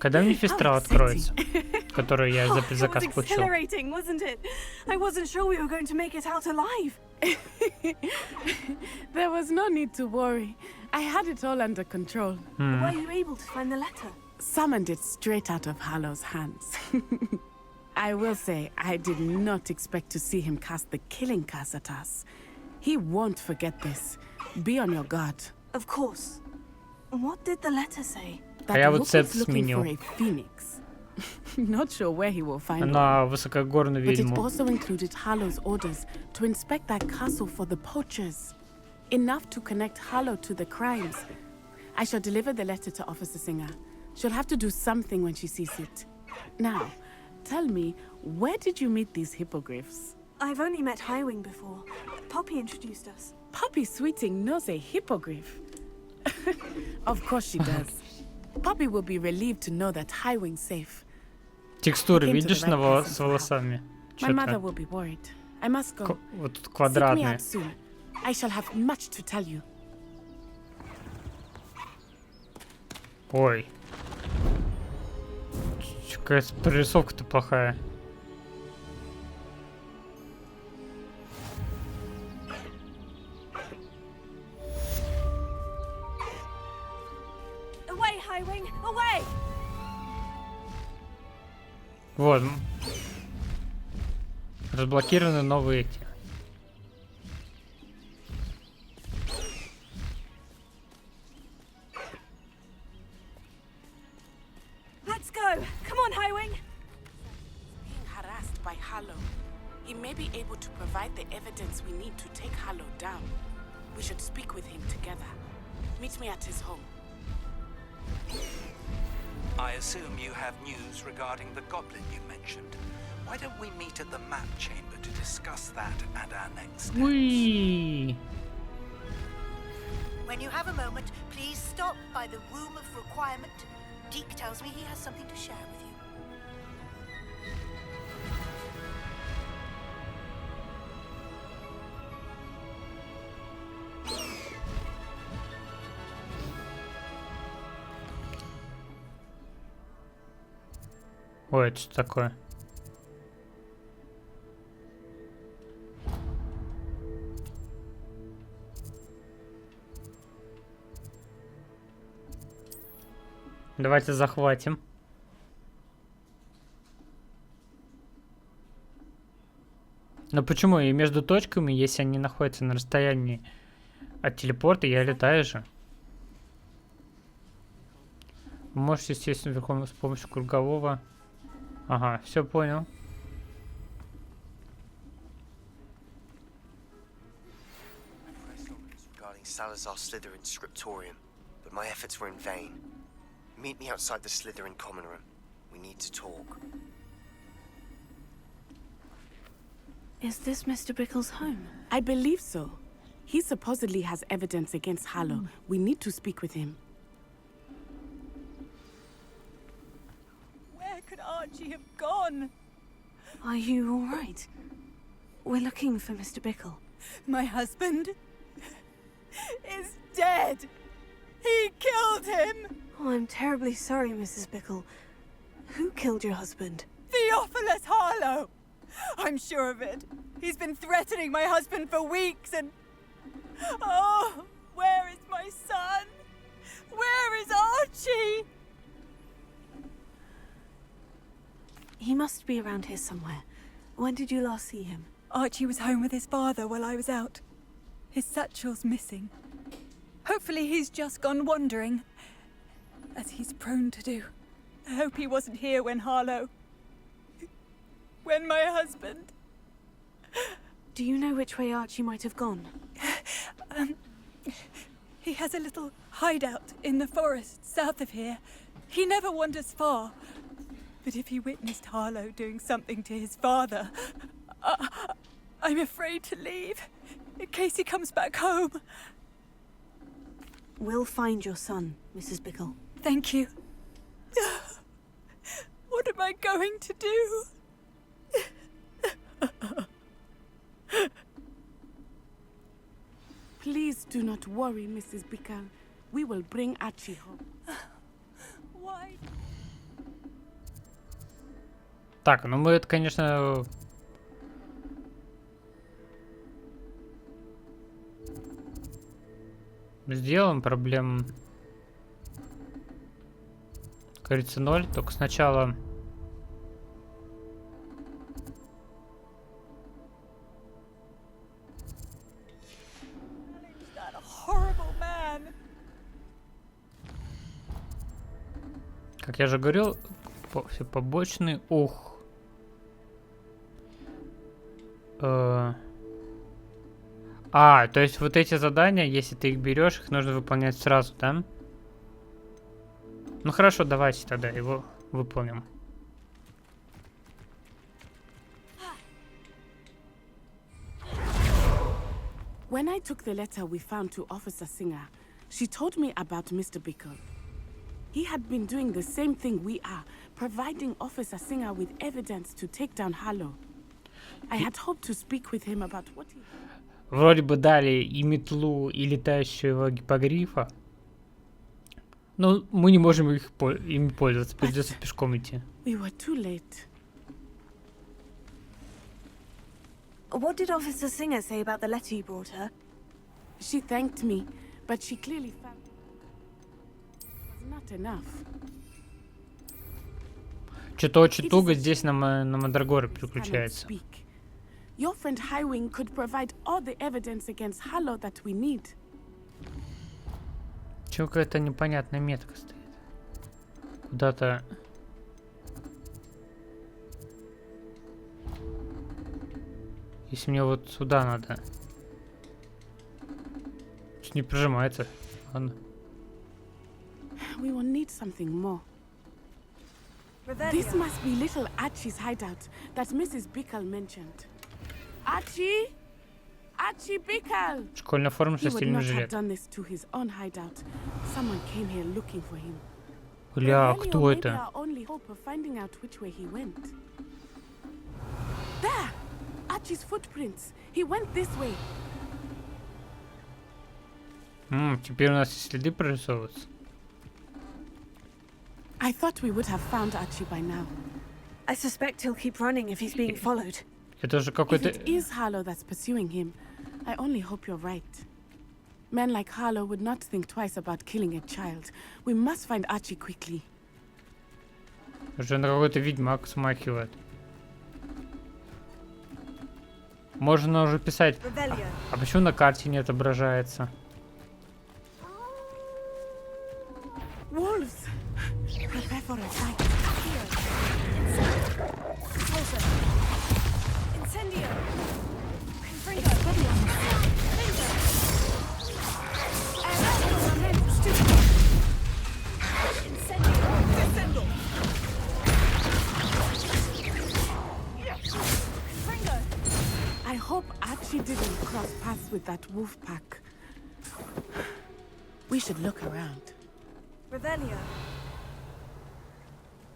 Когда Мефистрал откроется, который я за предзаказ It was получил? exhilarating, wasn't it? I wasn't sure we were going to make it out alive. There was no need to worry. I had it all under control. Were you able to find the letter? Summoned it straight out of Harlow's hands. I will say, I did not expect to see him cast the killing curse at us. He won't forget this. Be on your guard. Of course. What did the letter say? That я вот Luke цвет is looking сменил. for a phoenix. Not sure where he will find one. На высокогорную But it ведьму. also included Harlow's orders to inspect that castle for the poachers. Enough to connect Harlow to the crimes. I shall deliver the letter to Officer Singer. She'll have to do something when she sees it. Now, tell me, where did you meet these hippogriffs? I've only met Highwing before. Poppy introduced us. Poppy Sweeting knows a hippogriff. Of course she does. Poppy will be relieved to know that Highwing's safe. Текстуры Came to видишь the right на person с for help. волосами? My mother Что-то will be worried. I must go. вот тут Seek me квадратные. out soon. I shall have much to tell you. Ой. Какая-то прорисовка-то плохая. Away, Highwing! Away! Вот. Разблокированы новые эти. Let's go! Come on, Highwing! Being harassed by Harlow. He may be able to provide the evidence we need to take Harlow down. We should speak with him together. Meet me at his home. I assume you have news regarding the goblin you mentioned. Why don't we meet at the map chamber to discuss that and our next steps? Уи. When you have a moment, please stop by the Room of Requirement. Deke tells me he has something to share with you. Ой, это что такое? Давайте захватим. Но почему? И между точками, если они находятся на расстоянии от телепорта, я летаю же. Вы можете сесть верхом с помощью кругового. Ага, все понял. Regarding Salazar Slytherin's scriptorium, but my efforts were in vain. Meet me outside the Slytherin common room. We need to talk. Is this Mr. Bickle's home? I believe so. He supposedly has evidence against Harlow. We need to speak with him. Where could Archie have gone? Are you all right? We're looking for Mr. Bickle. My husband is dead. He killed him. Oh, I'm terribly sorry, Mrs. Bickle. Who killed your husband? Theophilus Harlow. I'm sure of it. He's been threatening my husband for weeks and... Oh, where is my son? Where is Archie? He must be around here somewhere. When did you last see him? Archie was home with his father while I was out. His satchel's missing. Hopefully he's just gone wandering, as he's prone to do. I hope he wasn't here when Harlow... when my husband... Do you know which way Archie might have gone? He has a little hideout in the forest south of here. He never wanders far. But if he witnessed Harlow doing something to his father, I'm afraid to leave. in case he comes back home. We'll find your son, Mrs. Bickle. Thank you. What am I going to do? Please do not worry, Mrs. Bickle. We will bring Archie home. Why? Так, ну мы это, конечно... Сделаем, проблем... Кажется, 0, только сначала... That horrible man. Как я же говорил, все побочный. Ух. То есть вот эти задания, если ты их берешь, их нужно выполнять сразу, да? Ну хорошо, давайте тогда его выполним. When I took the letter we found to Officer Singer, she told me about Mr. Bickle. He had been doing the same thing we are, providing Officer Singer with evidence to take down Harlow. I had hoped to speak with him about what he... Вроде бы дали и метлу, и летающего гиппогрифа. Но мы не можем ими пользоваться, придется пешком идти. We were too late. What did Officer Singer say about the letter you brought her? She thanked me, but she clearly felt it was not enough. Что-то очень туго здесь на Мандрагоры переключается. Your friend Highwing could provide all the evidence against Harlow that we need. Чего какая-то непонятная метка стоит? Куда-то... Если мне вот сюда надо... Не прижимается. Ладно. We will need something more. This must be little Archie's hideout that Mrs. Bickle mentioned. Archie? Archie Bickle! Школьная форма со He would стильным not have жилетом. done this to his own hideout. Someone came here looking for him. Бля, Really, кто or maybe это? our only hope of finding out which way he went. There! Archie's footprints. He went this way. Теперь у нас и следы прорисовываются. I thought we would have found Archie by now. I suspect he'll keep running if he's being followed. Это же If какой-то... it is Harlow that's pursuing him, I only hope you're right. Men like Harlow would not think twice about killing a child. We must find Archie quickly. Уже на какой-то ведьмак смахивает. Можно уже писать. А почему на карте не отображается? Wolves! Prepare for a fight. Incendio! I hope Archie didn't cross paths with that wolf pack. We should look around. Revelio.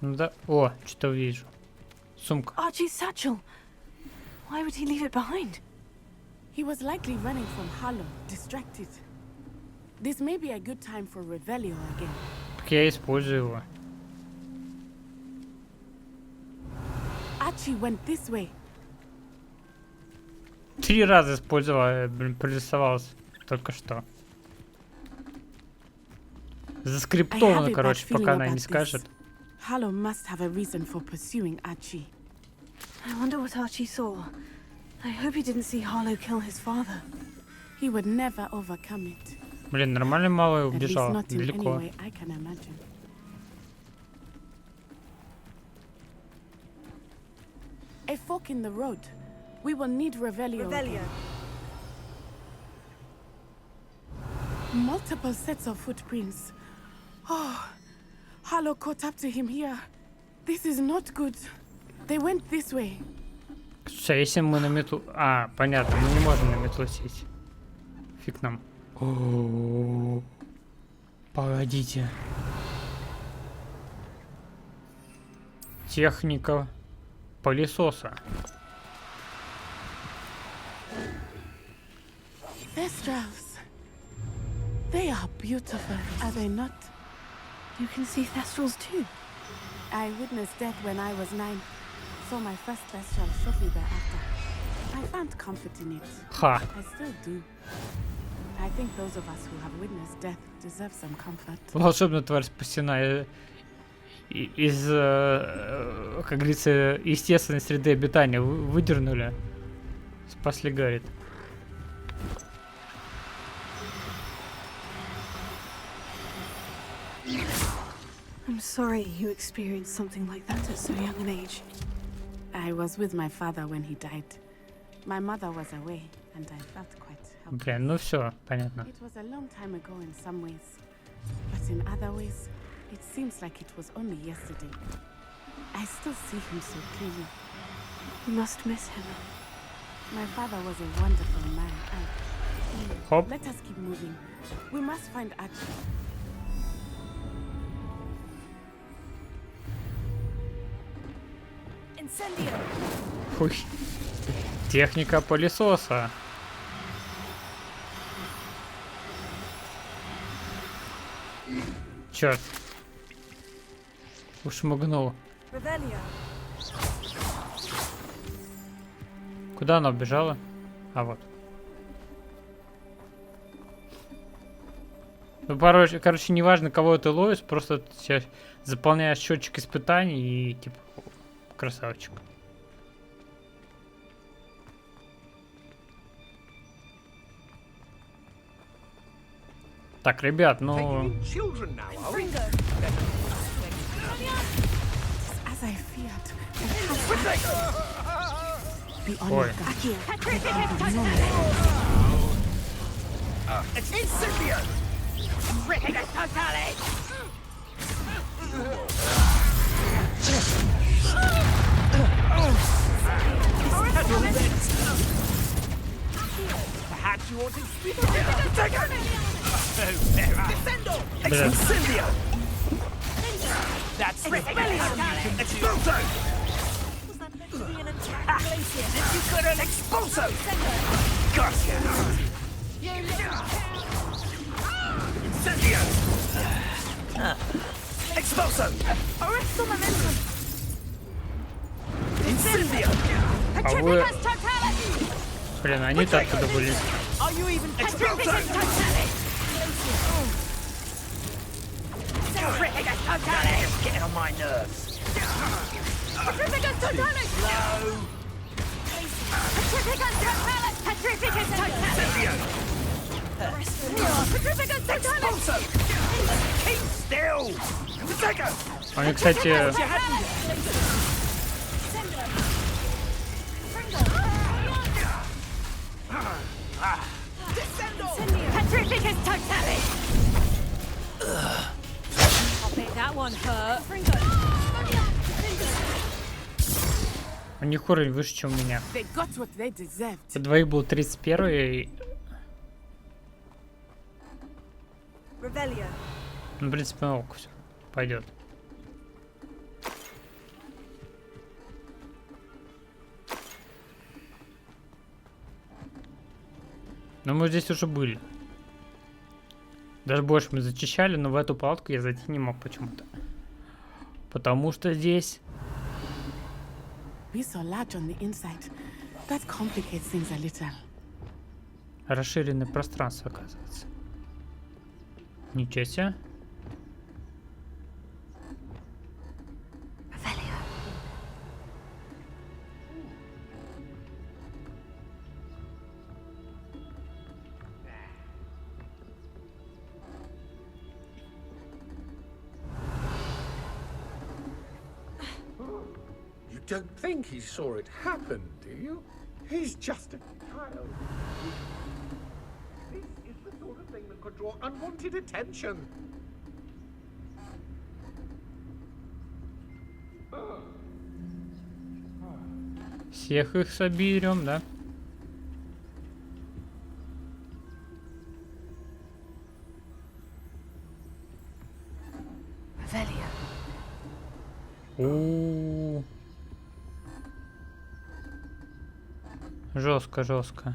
Ну да. О, что-то вижу. Сумка. Archie's satchel. Why would he leave it behind? He was likely running from Harlow, distracted. This may be a good time for Revelio again. Так я использую его. Archie went this way. 3 раза использовал, прорисовался только что. Заскриптовано, короче, пока она не скажет. Harlow must have a reason for pursuing Archie. I wonder what Archie saw. I hope he didn't see Harlow kill his father. He would never overcome it. Блин, нормально малый At least убежал. not in any Далеко. way I can imagine. A fork in the road. We will need Revelio. again. Multiple sets of footprints. Oh, Harlow caught up to him here. This is not good. They went this way. Слушай, а если мы на метлу... А, понятно, мы не можем на метлу сесть. Фиг нам. О-о-о. Погодите. Техника пылесоса. Thestrals. They are beautiful, are they not? You can see Thestrals too. I witnessed death when I was 9. Saw my first Thestral shortly thereafter. I found comfort in it. Ha. I still do. I think those of us who have witnessed death deserve some comfort. Волшебная тварь спасена из, как говорится, естественной среды обитания. Выдернули. Спасли, говорит. I'm sorry you experienced something like that at so young an age. I was with my father when he died. My mother was away, and I felt quite helpless. Блин, ну все, понятно. It was a long time ago in some ways, but in other ways, it seems like it was only yesterday. I still see him so clearly. You must miss him. My father was a wonderful man. Hop. Let us keep moving. We must find Archie. Incendio. Фуй. Техника пылесоса. Черт. Ушмыгнул. Revelio. Куда она убежала? А вот. Ну, короче, неважно, кого ты ловишь, просто сейчас заполняешь счетчик испытаний и типа красавчик. Так, ребят, ну... Ой. Perhaps you want to speak Incendio! That's Expulso! Was that meant to be an attack, Glacier? You got an Expulso! Gotcha! Incendio! Expulso! Arresto momentum. Incendio! А вы... Блин, они-то откуда были? Are you even Expulso? It's getting on my nerves. Petrificus totalis! Low. Petrificus totalis! Petrificus totalis! Petrificus totalis! Keep still! Protego! Они, кстати... Petrificus totalis! That one hurt. У них уровень выше, чем у меня. They got what they deserved. У двоих был 31 и... Revelio. Ну, в принципе, ок, все. Пойдет. Но мы здесь уже были. Даже больше мы зачищали, но в эту палатку я зайти не мог почему-то. Потому что здесь... We saw large on the inside. That complicates things a little. Расширенное пространство, оказывается. Ничего себе. You don't think he saw it happen, do you? He's just a child. This is the sort of thing that could draw unwanted attention. Всех их соберем, да? У. Жестко, жестко.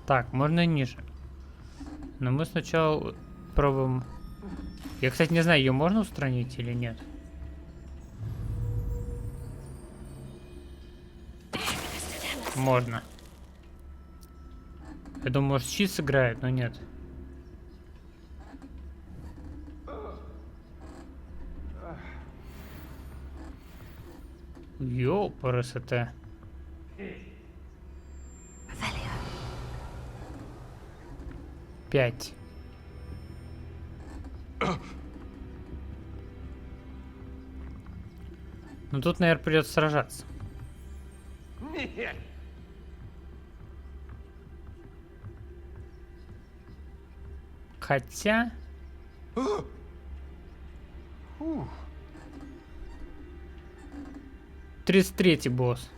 Так, можно и ниже. Но мы сначала пробуем. Я, кстати, не знаю, ее можно устранить или нет. Можно. Я думаю, может, щит сыграет, но нет. Ёпарасоте. Пять. Ну тут, наверное, придется сражаться. Хотя... 33-й босс.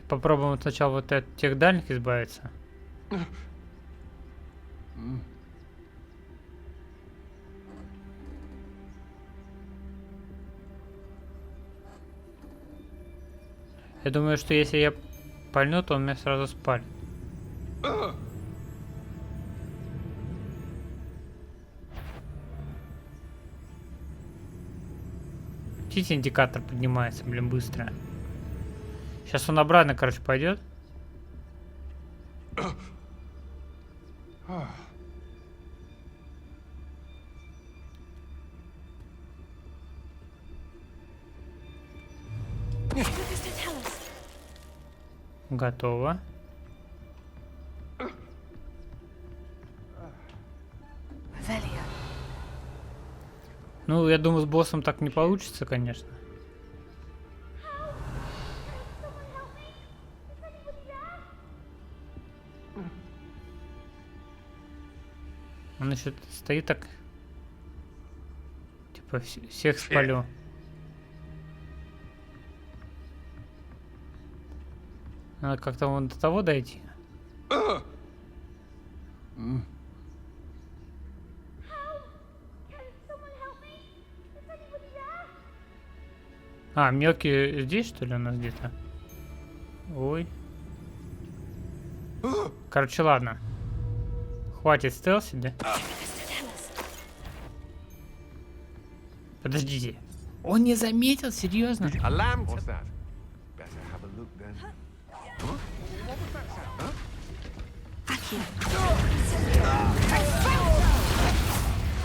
Попробуем сначала вот от тех дальних избавиться. Я думаю, что если я пальну, то он меня сразу спалит. Видите, индикатор поднимается, блин, быстро. Сейчас он обратно, короче, пойдет. Готово. Ну, я думаю, с боссом так не получится, конечно. Он еще стоит так. Типа, всех спалю. Надо как-то вон до того дойти. А, мелкий здесь, что ли, у нас где-то? Ой. Короче, ладно. Хватит стелсить, да? Подождите. Он не заметил, серьезно?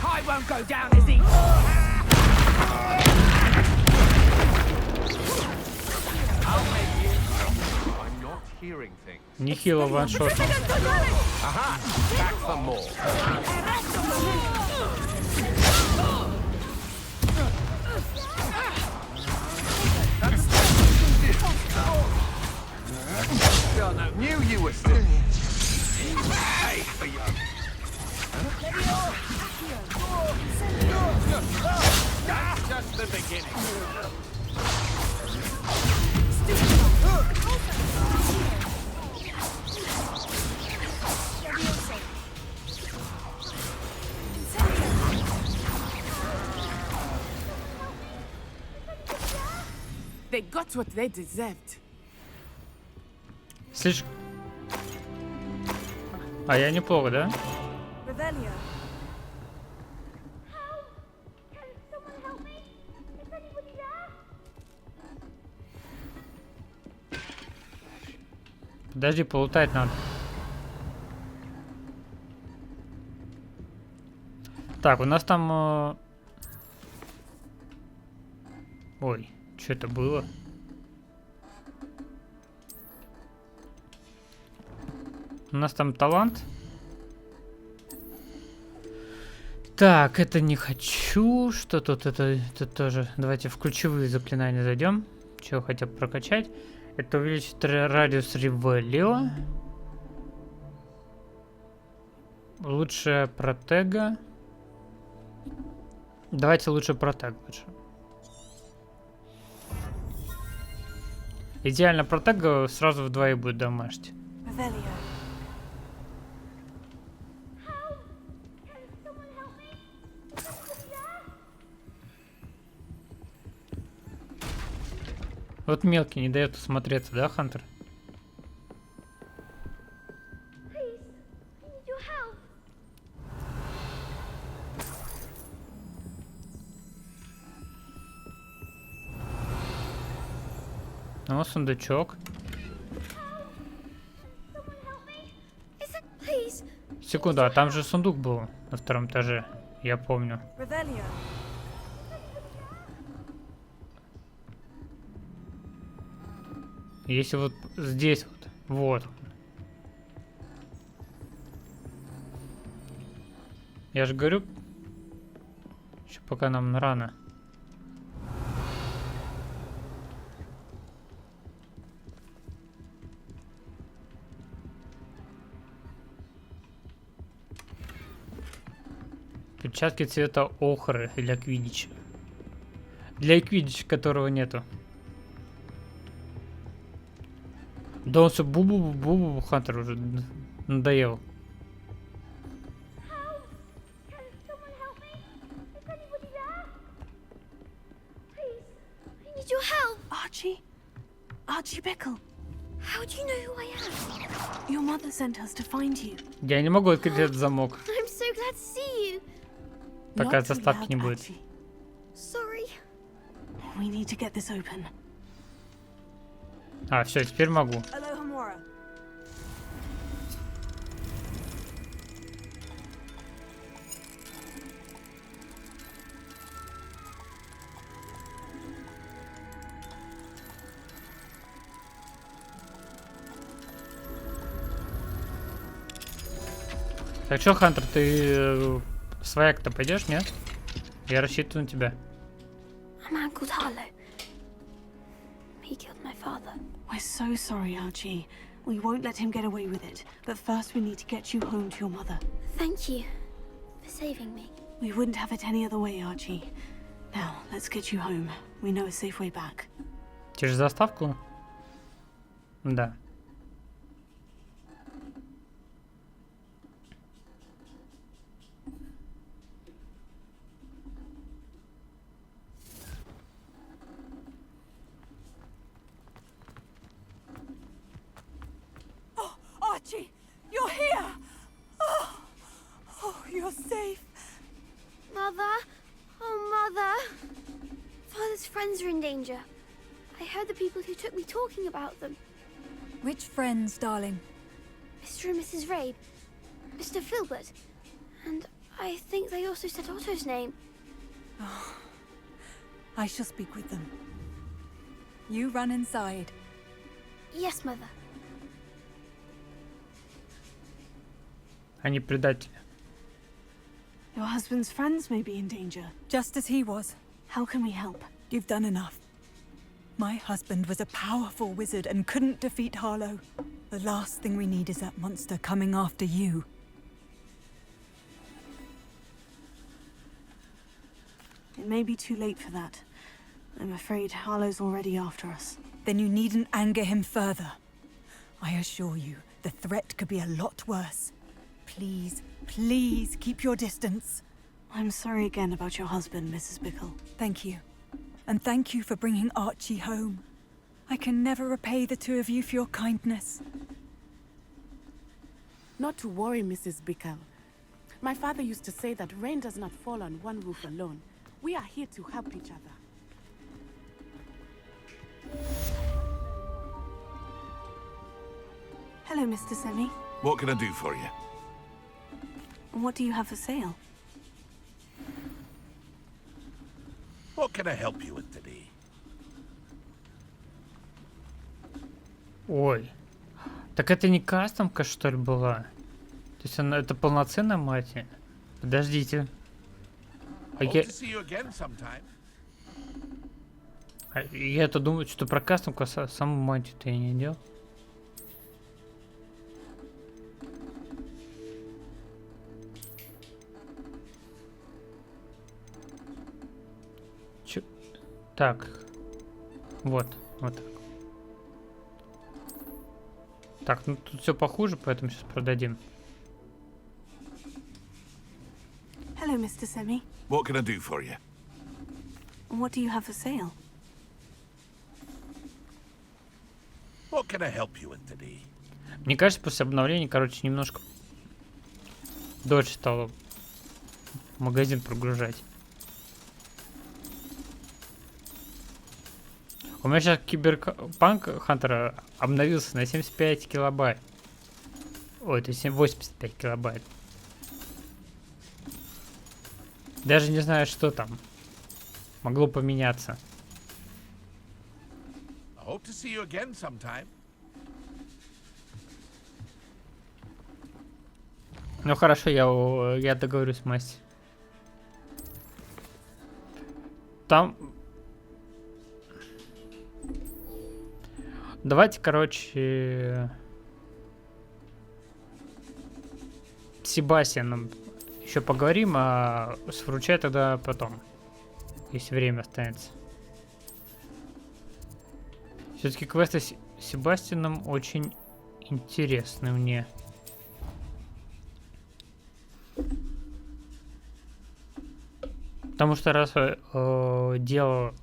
I won't go down as easy. I'm not hearing things. Нехило ваншот. Aha! Back some more. God, I knew you were still. Hey, for you. That's just the beginning. They got what they deserved. Слишком... А я неплохо, да? Revelio. Подожди, полутать надо. Так, у нас там... Ой, что это было? У нас там талант. Так, это не хочу. Что тут? Это тоже. Давайте в ключевые заклинания зайдем. Чего хотел прокачать? Это увеличит радиус ревелио. Лучше протега. Давайте лучше протег лучше. Идеально протега сразу вдвое будет дамажить. Вот мелкий не дает осмотреться, да, Хантер? Ну, сундучок. Секунду, а там же сундук был на втором этаже, я помню. Если вот здесь вот. Я же говорю, еще пока нам рано. Перчатки цвета охры для квиддича. Для квиддича, которого нету. Да он все бу-бу-бу-бу, Хантер уже надоел. Archie? Archie Bickle. How do you know who I am? Your mother sent us to find you. Я не могу открыть этот замок, I'm so glad to see you. пока Not too заставки loud, не будет. Archie. Sorry. We need to get this open. А, все, теперь могу. Так что, Хантер, ты в свояк-то пойдешь, нет? Я рассчитываю на тебя. A man called Harlow. He killed my father. We're so sorry, Archie. We won't let him get away with it. But first we need to get you home to your mother. Thank you for saving me. We wouldn't have it any other way, Archie. Now, let's get you home. We know a safe way back. Через заставку? Да. Archie, you're here! Oh, you're safe. Mother? Oh, Mother. Father's friends are in danger. I heard the people who took me talking about them. Which friends, darling? Mr. and Mrs. Rabe. Mr. Filbert. And I think they also said Otto's name. Oh, I shall speak with them. You run inside. Yes, Mother. Они предатели. Your husband's friends may be in danger. Just as he was. How can we help? You've done enough. My husband was a powerful wizard and couldn't defeat Harlow. The last thing we need is that monster coming after you. It may be too late for that. I'm afraid Harlow's already after us. Then you needn't anger him further. I assure you, the threat could be a lot worse. Please, please keep your distance. I'm sorry again about your husband, Mrs. Bickle. Thank you. And thank you for bringing Archie home. I can never repay the two of you for your kindness. Not to worry, Mrs. Bickle. My father used to say that rain does not fall on one roof alone. We are here to help each other. Hello, Mr. Semi. What can I do for you? What do you have for sale? What can I help you with today? Ой. Так это не кастомка, что ли, была? То есть она, это полноценная мать? Подождите. А я-то думаю, что про кастомку саму мантию-то я не делал. Так. Вот так. Так, ну тут все похуже, поэтому сейчас продадим. Hello, Mr. Semi. What can I do for you? What do you have for sale? What can I help you with today? Мне кажется, после обновления, короче, немножко дольше стало магазин прогружать. У меня сейчас Киберпанк Хантер обновился на 75 килобайт. Ой, это 85 килобайт. Даже не знаю, что там. Могло поменяться. Hope to see you again sometime. Ну хорошо, я договорюсь с Масти. Там... Давайте, короче... С Себастьяном еще поговорим, а с Вручай тогда потом. Если время останется. Все-таки квесты с Себастьяном очень интересны мне. Потому что раз дело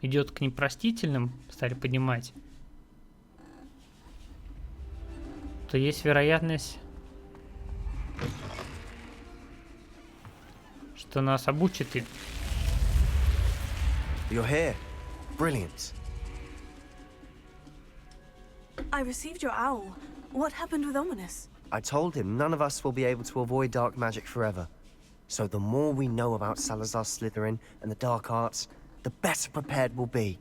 идет к непростительным, стали поднимать, то есть вероятность, что нас обучит им. You're here. Brilliant. I received your owl. What happened with Ominous? I told him none of us will be able to avoid dark magic forever. So the more we know about Salazar Slytherin and the dark arts, the better prepared we'll be.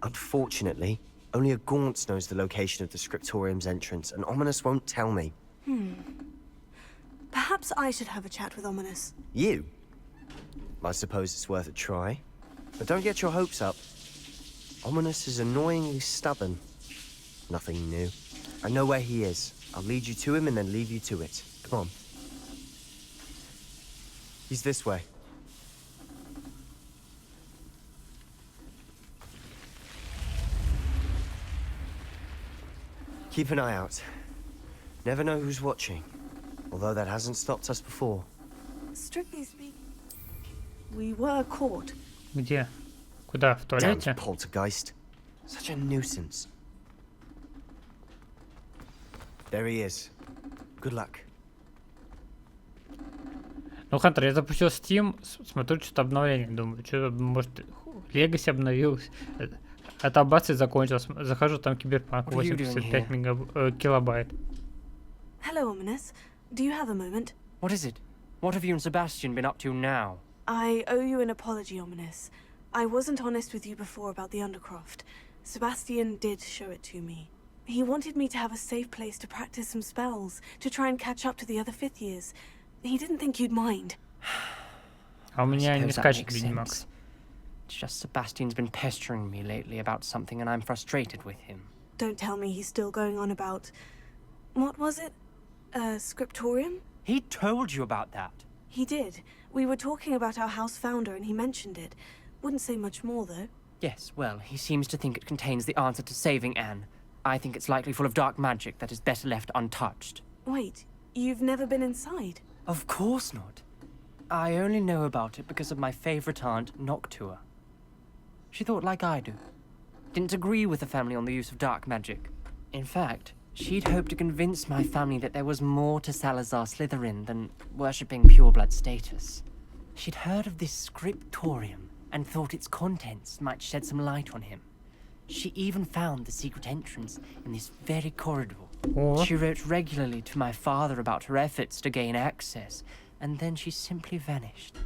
Unfortunately, only a Gaunt knows the location of the Scriptorium's entrance, and Ominous won't tell me. Perhaps I should have a chat with Ominous. You? I suppose it's worth a try. But don't get your hopes up. Ominous is annoyingly stubborn. Nothing new. I know where he is. I'll lead you to him and then leave you to it. Come on. He's this way. Keep an eye out. Never know who's watching. Although that hasn't stopped us before. Strictly speaking, we were caught. Где? Куда? В туалете? Damn poltergeist. Such a nuisance. There he is. Good luck. Ну, Хантер, я запустил Steam, смотрю, что-то обновление, думаю, что может Legacy обновилось. Это аббация закончилось. Захожу, там Киберпанк 85 килобайт. Hello, Ominous. Do you have a moment? What is it? What have you and Sebastian been up to now? I owe you an apology, Ominous. I wasn't honest with you before about the Undercroft. Sebastian did show it to me. He wanted me to have a safe place to practice some spells, to try and catch up to the other fifth years. He didn't think you'd mind. А у меня не скачет Ведьмак. It's just Sebastian's been pestering me lately about something and I'm frustrated with him. Don't tell me he's still going on about... What was it? Scriptorium? He told you about that? He did. We were talking about our house founder and he mentioned it. Wouldn't say much more, though. Yes, well, he seems to think it contains the answer to saving Anne. I think it's likely full of dark magic that is better left untouched. Wait, you've never been inside? Of course not. I only know about it because of my favorite aunt, Noctua. She thought like I do. Didn't agree with the family on the use of dark magic. In fact, she'd hoped to convince my family that there was more to Salazar Slytherin than worshipping pureblood status. She'd heard of this scriptorium and thought its contents might shed some light on him. She even found the secret entrance in this very corridor. She wrote regularly to my father about her efforts to gain access, and then she simply vanished.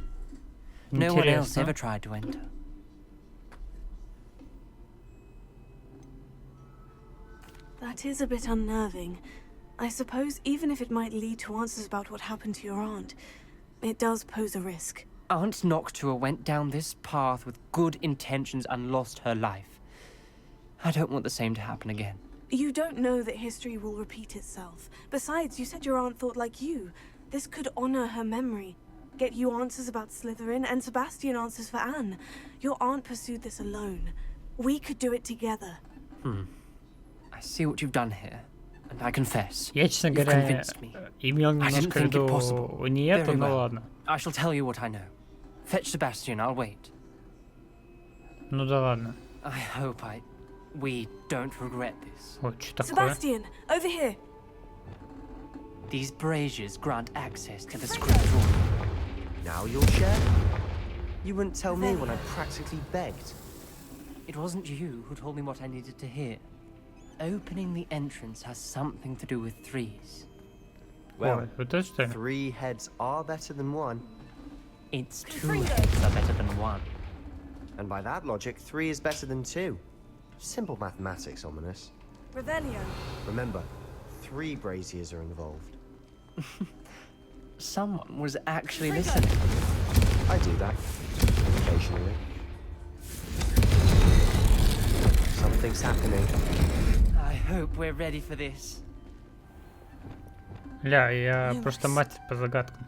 No one else ever tried to enter. That is a bit unnerving. I suppose even if it might lead to answers about what happened to your aunt, it does pose a risk. Aunt Noctua went down this path with good intentions and lost her life. I don't want the same to happen again. You don't know that history will repeat itself. Besides, you said your aunt thought like you. This could honor her memory. Get you answers about Slytherin, and Sebastian answers for Anne. Your aunt pursued this alone. We could do it together. I see what you've done here, and I confess. Я, честно You've говоря, convinced me. имел I didn't немножко в think it виду possible. не это, Very но well. ладно. I shall tell you what I know. Fetch Sebastian, I'll wait. Ну да ладно. I hope we don't regret this. Ой, что такое? Sebastian, over here. These braziers grant access to the script room. Now you'll share? You wouldn't tell me when I practically begged. It wasn't you who told me what I needed to hear. Opening the entrance has something to do with threes. Well, Ой, вот это что? 3 heads are better than 1. It's 2 heads are better than 1. And by that logic, 3 is better than 2. Simple mathematics, Ominous. Revelio. Remember, 3 braziers are involved. Someone was actually listening. I do that. Occasionally. Something's happening. I hope we're ready for this. Ля, я просто мастер по загадкам.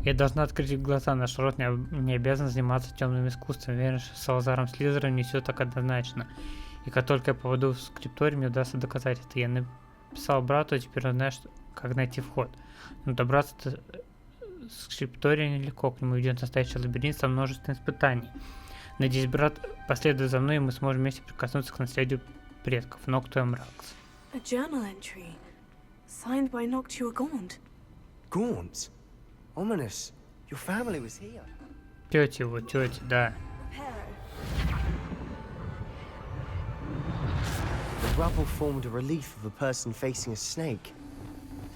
Я должна открыть глаза, наш род не обязан заниматься темным искусством. Уверен, что с Салазаром Слизером не все так однозначно. И как только я попаду в скрипторий, мне удастся доказать это. Я написал брату, и теперь он знает, как найти вход. Но добраться до скриптория нелегко, к нему ведет настоящий лабиринт со множеством испытаний. Надеюсь, брат последует за мной, и мы сможем вместе прикоснуться к наследию предков. Ноктуа Мракс. A journal entry. Signed by Noctua Gaunt. Gaunt? Ominous, your family was here. Тети его, тети, да. The rubble formed a relief of a person facing a snake.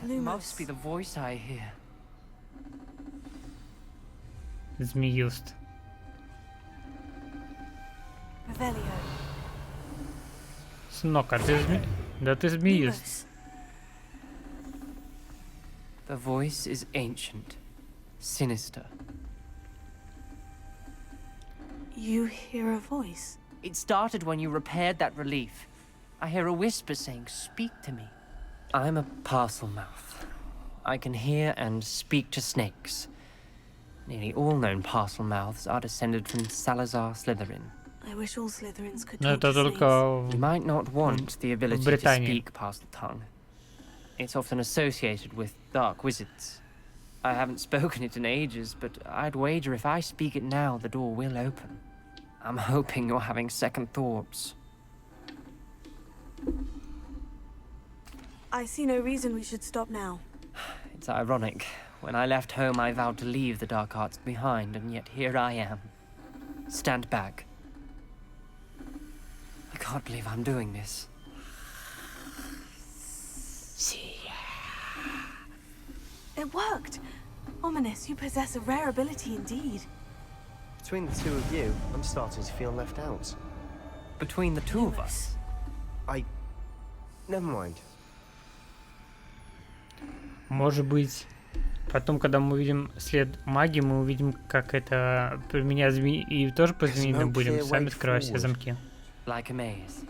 It must be the voice I hear. Змеюст. Revelio. Сынок, а ты Да ты змеюст. The voice is ancient, sinister. You hear a voice? It started when you repaired that relief. I hear a whisper saying, "Speak to me." I'm a parcel mouth. I can hear and speak to snakes. Nearly all known parcel mouths are descended from Salazar Slytherin. I wish all Slytherins could Но talk это to только snakes. You might not want the ability to Британии. speak parcel tongue. It's often associated with dark wizards. I haven't spoken it in ages, but I'd wager if I speak it now, the door will open. I'm hoping you're having second thoughts. I see no reason we should stop now. It's ironic. When I left home, I vowed to leave the dark arts behind, and yet here I am. Stand back. I can't believe I'm doing this. It worked! Ominous, you possess a rare ability indeed. Between the two of you, I'm starting to feel left out. Between the two of us? Never mind. Может быть, потом, когда мы увидим след магии, мы увидим, как это применяет змеи, и тоже по змеиным будем сами открывать все замки. Like a maze.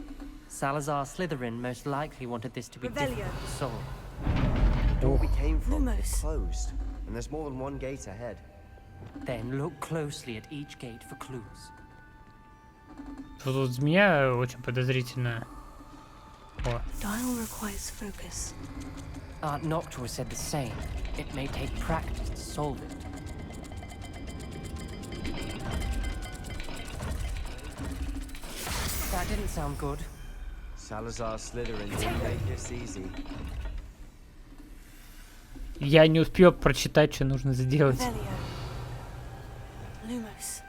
Salazar Slytherin most likely wanted this to be Revelio. difficult to solve. The door we came from is Lumos. closed, and there's more than one gate ahead. Then look closely at each gate for clues. Тут змея очень подозрительная. О, Dial requires focus. Aunt Noctua said the same. It may take practice to solve it. That didn't sound good. Salazar Slytherin didn't make this easy. я не успел прочитать, что нужно сделать. Revelio. Lumos.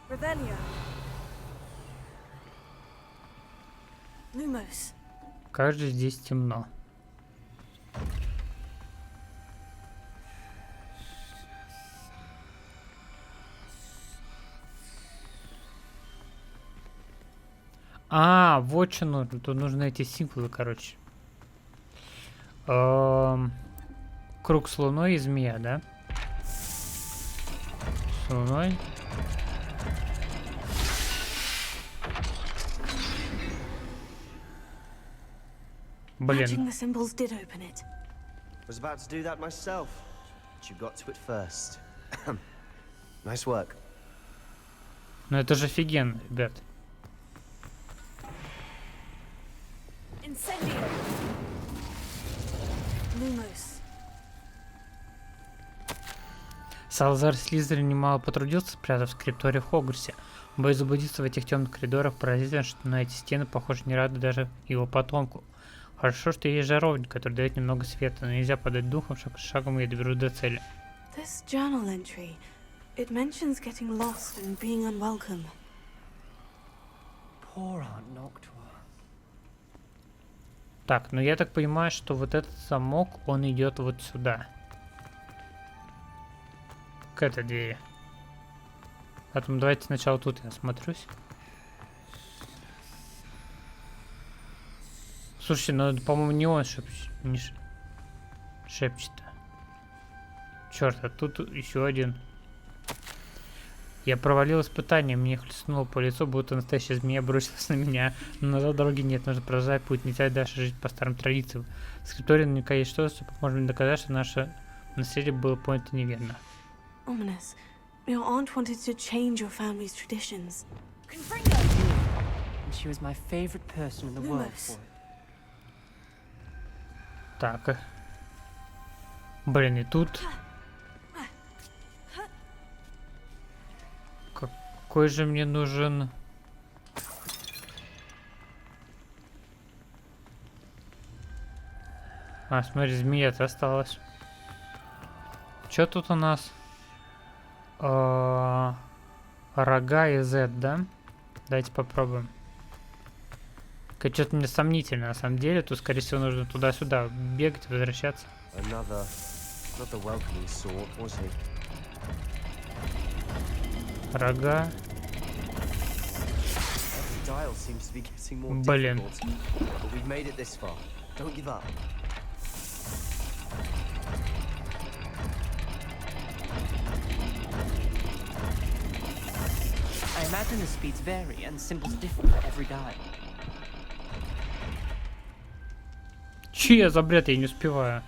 Revelio. Lumos. Как же здесь темно. А, вот что нужно. Тут нужны эти символы, короче. Круг с луной и змея, да? С луной. Matching Блин. the symbols did open it. Was about to do that myself, but you got to it first. Nice work. Ну это же офигенно, ребят. Incendio. Lumos. Салазар Слизерин немало потрудился, спрятав скрипторий в Хогвартсе. Боюсь заблудиться в этих темных коридорах, поразительно, что на эти стены, похоже, не рады даже его потомку. Хорошо, что есть жаровник, который дает немного света, но нельзя подать духом, шаг за шагом я доберусь до цели. This journal entry, it mentions getting lost and being unwelcome. Poor Aunt Noctua. Так, ну я так понимаю, что вот этот замок, он идет вот сюда. К этой двери. Поэтому давайте сначала тут я осмотрюсь. Слушайте, ну это, по-моему, не он шепчет. Черт, а тут еще один. Я провалил испытание, мне хлестнуло по лицу, будто настоящая змея бросилась на меня. Но назад дороги нет, нужно продолжать путь, нельзя дальше жить по старым традициям. В скриптории наверняка есть что-то, что поможет мне доказать, что наше наследие было понято неверно. Ominous. Your aunt wanted to change your family's traditions. And she was my favorite person in the world for it. Так. Блин, и тут... Какой же мне нужен... А, смотри, змея-то осталась. Что тут у нас? Рога и Z, да? Давайте попробуем. Что-то мне сомнительно, на самом деле. Тут, скорее всего, нужно туда-сюда бегать, возвращаться. Рога. Блин. I imagine the speeds vary and symbols differ for every dial. Че я за бред, я не успеваю.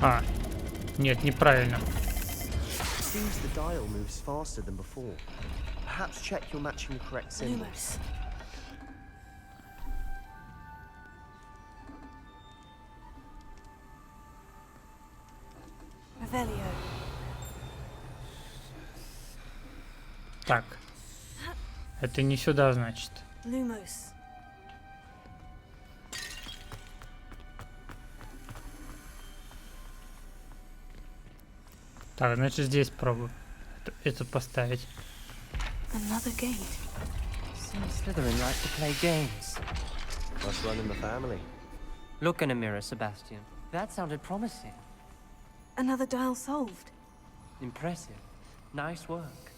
А, нет, неправильно. Seems the dial moves faster than before. Perhaps check you're matching the correct symbols. Revelio. Так. Это не сюда, значит. Lumos. Так, значит здесь пробую. Этот поставить. Another gate. Seems Slytherin like to play games. Must run in the family. Look in a mirror, Sebastian. That sounded promising. Another dial solved. Impressive. Nice work.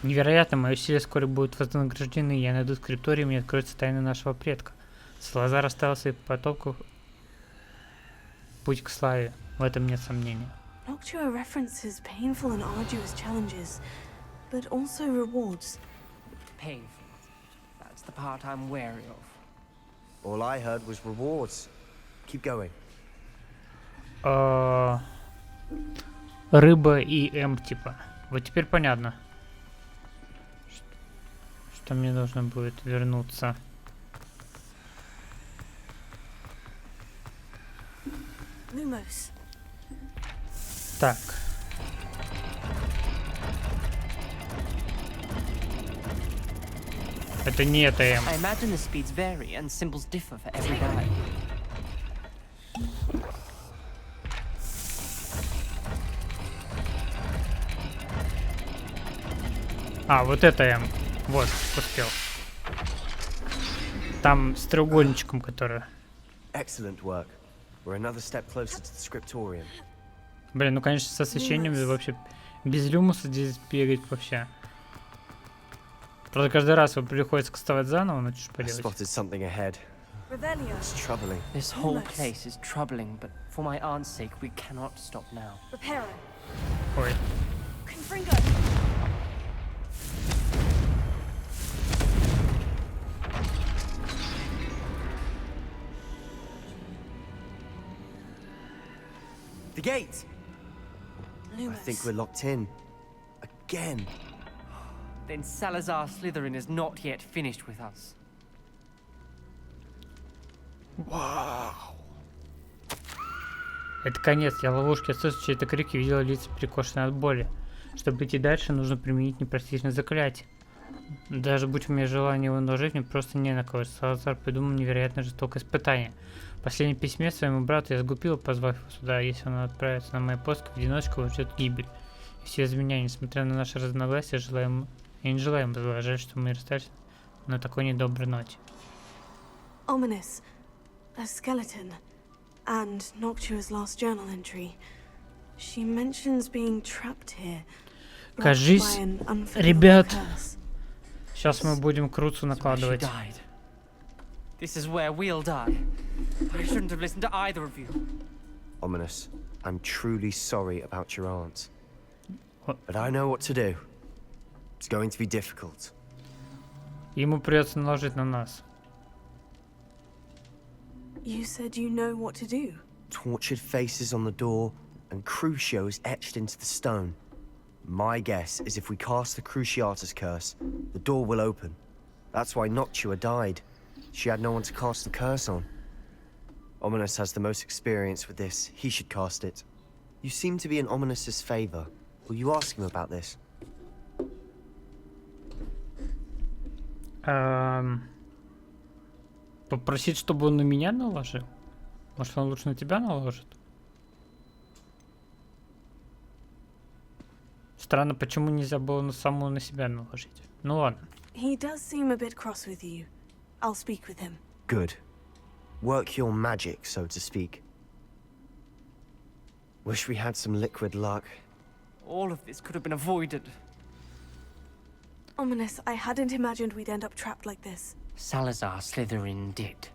Невероятно, мои усилия вскоре будут вознаграждены. Я найду скрипторий, и мне откроется тайна нашего предка. Салазар оставил своих потомков путь к славе. В этом нет сомнения. Noctua references painful and arduous challenges, but also rewards. Painful. That's the part I'm wary of. All I heard was rewards. Keep going. Рыба и М типа. Вот теперь понятно. Что мне нужно будет вернуться. Lumos. Так. Это не это М. I imagine the speeds vary and symbols differ for every dial. А, вот это М. Вот, успел. Там с треугольничком, который. Excellent work. We're another step closer to the scriptorium. Блин, ну конечно с освещением вообще без люмуса здесь бегать вообще. Правда каждый раз приходится вставать заново, но что I поделать. spotted something ahead. Revelio. It's troubling. This whole place is troubling, but for my aunt's sake, we cannot stop now. Reparo. Ой. Confringo. The gate! I think we're locked in. Again. Then Salazar Slytherin is not yet finished with us. Wow. Это конец. Я в ловушке, слышу чьи-то крики, видела лица перекошенные от боли. Чтобы идти дальше, нужно применить непростительное заклятие. Даже будь у меня желание его наложить, мне просто не на кого. Салазар придумал невероятно жестокое испытание. В последнем письме своему брату я сгубила, позвав его сюда. Если он отправится на мои поиски, в одиночку его ждет гибель. И все из меня, несмотря на наши разногласия, я не желаю ему зла. Жаль, что мы расстались на такой недоброй ноте. Ominous. A skeleton. And Noctua's last journal entry. She mentions being trapped here. Кажись, ребят, сейчас мы будем крутцу накладывать. This is where we'll die. I shouldn't have listened to either of you. Ominous, I'm truly sorry about your aunt. But I know what to do. It's going to be difficult. Ему придется наложить на нас. You said you know what to do. Tortured faces on the door and Crucio is etched into the stone. My guess is if we cast the Cruciatus curse, the door will open. That's why Noctua died. She had no one to cast the curse on. Ominous has the most experience with this. He should cast it. You seem to be in Ominous's favor. Will you ask him about this? Попросить, чтобы он на меня наложил? Может, он лучше на тебя наложит? Странно, почему нельзя было на саму на себя наложить. Ну ладно. He does seem a bit cross with you. I'll speak with him. Good. Work your magic, so to speak. Wish we had some liquid luck. All of this could have been avoided. Ominous, I hadn't imagined we'd end up trapped like this. Salazar Slytherin did.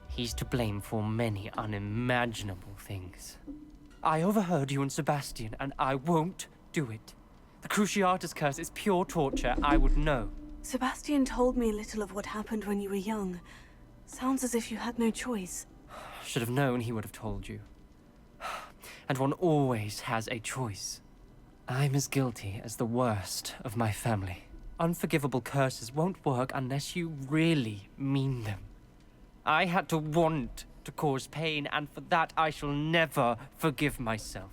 He's to blame for many unimaginable things. I overheard you and Sebastian, and I won't do it. The Cruciatus curse is pure torture. I would know. Sebastian told me a little of what happened when you were young. Sounds as if you had no choice. Should have known he would have told you. And one always has a choice. I'm as guilty as the worst of my family. Unforgivable curses won't work unless you really mean them. I had to want to cause pain, and for that I shall never forgive myself.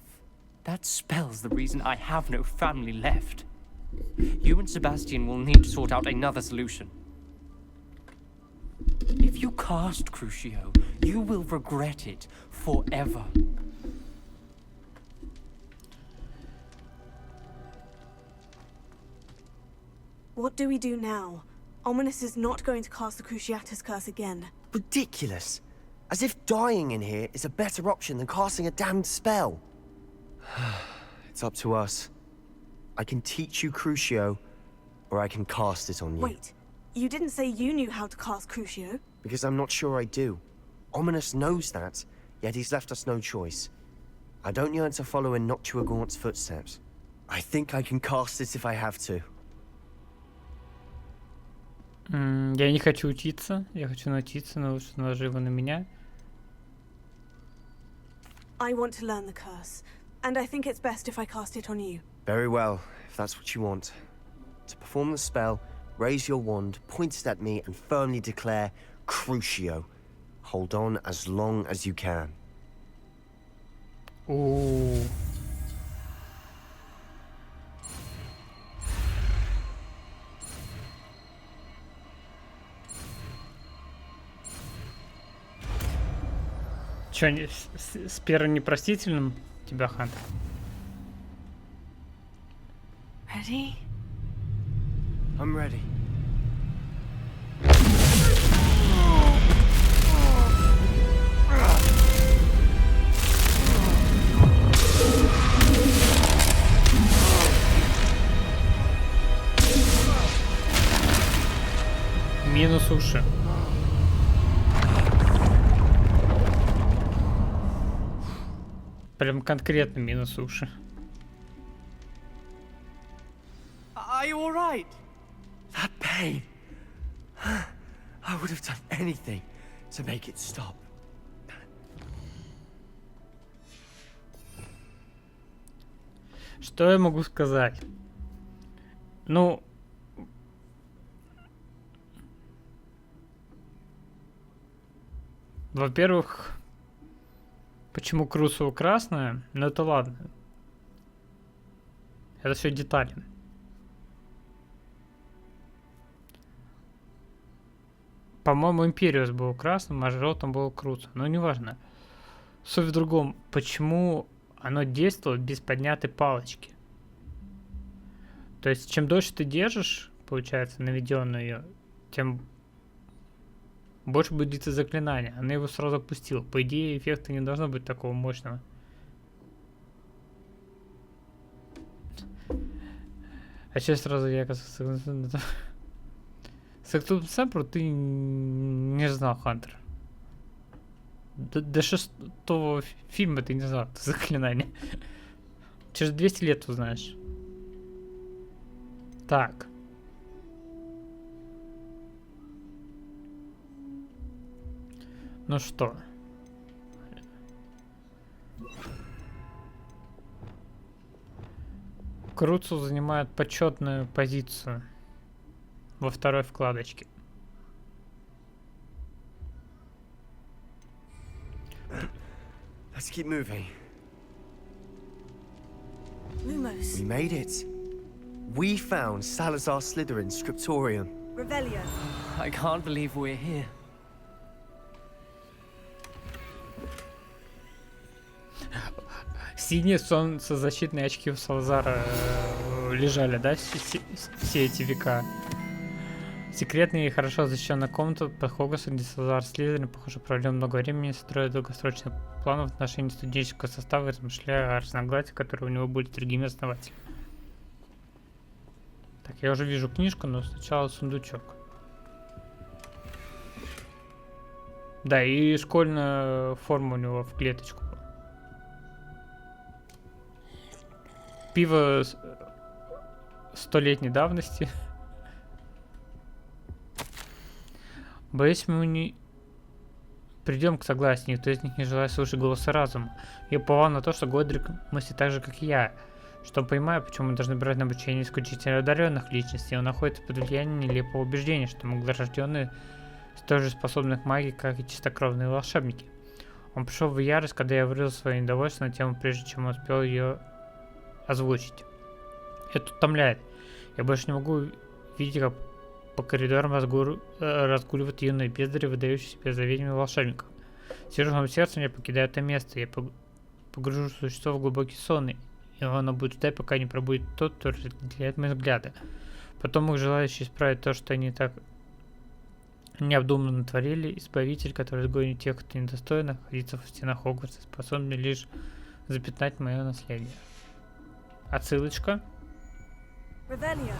That spell's the reason I have no family left. You and Sebastian will need to sort out another solution. If you cast Crucio, you will regret it forever. What do we do now? Ominous is not going to cast the Cruciatus curse again. Ridiculous. As if dying in here is a better option than casting a damned spell. It's up to us. I can teach you Crucio, or I can cast it on you. Wait, you didn't say you knew how to cast Crucio? Because I'm not sure I do. Ominous knows that, yet he's left us no choice. I don't yearn to follow in Noctua Gaunt's footsteps. I think I can cast it if I have to. Я не хочу учиться, я хочу научиться, но лучше наложи его на меня. I want to learn the curse, and I think it's best if I cast it on you. Very well, if that's what you want. To perform the spell, raise your wand, point it at me, and firmly declare Crucio. Hold on as long as you can. Ooh. Чё, с первым непростительным тебя, Хантер? Ready? I'm ready. Минус уши. Прям конкретно минус уши. Are you all right? That pain. I would have done anything to make it stop. Что я могу сказать? Ну... Во-первых, почему Крусова красная? Ну это ладно. Это все детали. По-моему, Империус был красным, а желтым был Крусо. Но неважно. Суть в другом. Почему оно действует без поднятой палочки? То есть, чем дольше ты держишь, получается, наведенную ее, тем больше будет длиться заклинание. Она его сразу опустила. По идее, эффекта не должно быть такого мощного. А сейчас сразу я оказывается... Сэмпру ты не знал, Хантер. До 6-го фильма ты не знал это заклинание. Через 200 лет узнаешь. Так. Ну что? Круцу занимает почетную позицию во второй вкладочке. Let's keep moving. Lumos. We made it. We found Salazar Slytherin's scriptorium. Revelio. I can't believe we're here. Синие солнцезащитные очки у Салазара лежали, да, все эти века. Секретная и хорошо защищенная комната под Хогвартсом, где Салазар Слизерин, похоже, провел много времени, строя долгосрочных планов в отношении студенческого состава и размышляя о разногласиях, которые у него были с другими основателями. Так, я уже вижу книжку, но сначала сундучок. Да, и школьная форма у него в клеточку. Пиво 100-летней давности. Боюсь, мы не придем к согласию. Никто из них не желает слушать голоса разума. Я уповал на то, что Годрик мыслит так же, как и я. Что он понимает, почему мы должны брать на обучение исключительно одаренных личностей. Он находится под влиянием нелепого убеждения, что маглорожденные столь же способны к магии, как и чистокровные волшебники. Он пришел в ярость, когда я выразил свое недовольство на тему, прежде чем он успел ее озвучить. Это утомляет. Я больше не могу видеть, как по коридорам разгуливают юные бездари, выдающие себя за ведьм и волшебников. С тяжелым сердцем я покидаю это место. Я погружу существо в глубокий сон, и оно будет ждать, пока не пробудет тот, кто разделяет мои взгляды. Потом их желающие исправить то, что они так необдуманно натворили, избавитель, который изгонит тех, кто недостоин находиться в стенах Хогвартса, способен лишь запятнать мое наследие. Отсылочка. Revelio.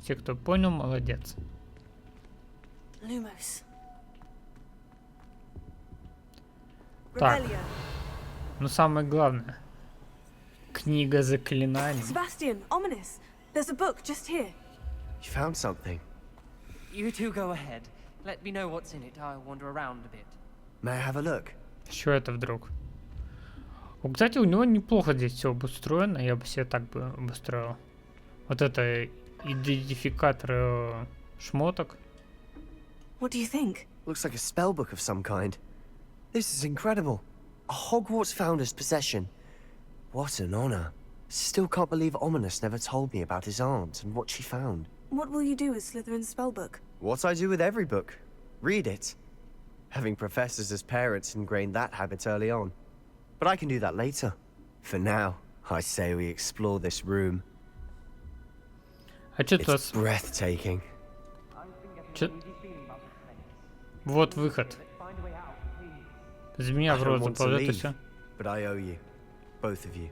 Те, кто понял, молодец. Lumos. Так. Revelio. Но самое главное. Книга заклинаний. Sebastian, ominous. There's a book just here. You found something. You two go ahead. Let me know what's in it. I'll wander around a bit. May I have a look? Что это вдруг? Кстати, у него неплохо здесь все обустроено. Я бы себе так бы обустроил. Вот это идентификатор шмоток. What do you think? Looks like a spellbook of some kind. This is incredible. A Hogwarts founder's possession. What an honor. Still can't believe Ominous never told me about his aunt and what she found. What will you do with Slytherin's spellbook? What I do with every book. Read it. Having professors as parents ingrained that habit early on. But I can do that later. For now, I say we explore this room. It's breathtaking. Вот выход. Из меня в рот заползет и все. But I owe you. Both of you.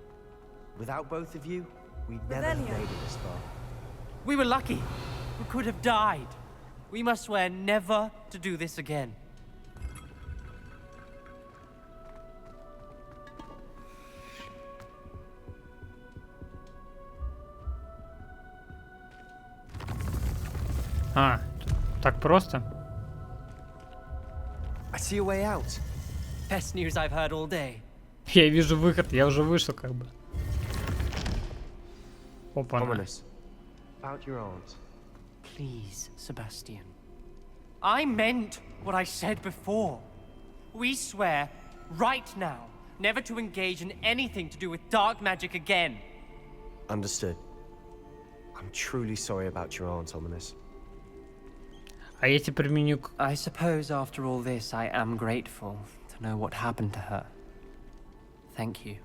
Without both of you, we'd never have made it this far. We were lucky. We could have died. We must swear never to do this again. А, так просто? I see a way out. Best news I've heard all day. Я вижу выход, я уже вышел как бы. Опа. Ominous. About your aunt. Please, Sebastian. I meant what I said before. We swear, right now, never to engage in anything to do with dark magic again. Understood. I'm truly sorry about your aunt, Ominous. А если применю... I suppose after all this, I am grateful to know what happened to her. Thank you.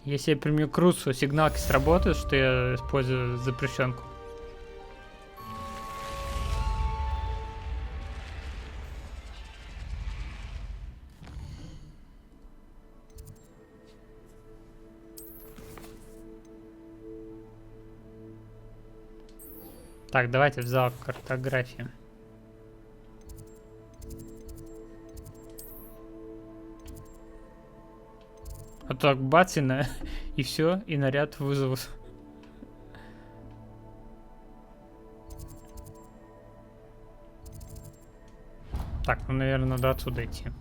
Если я применю к Русу, сигналки сработают, что я использую запрещенку? Так, давайте в зал картографии. А то так бац и все, и наряд вызовут. Так, ну, наверное, надо отсюда идти.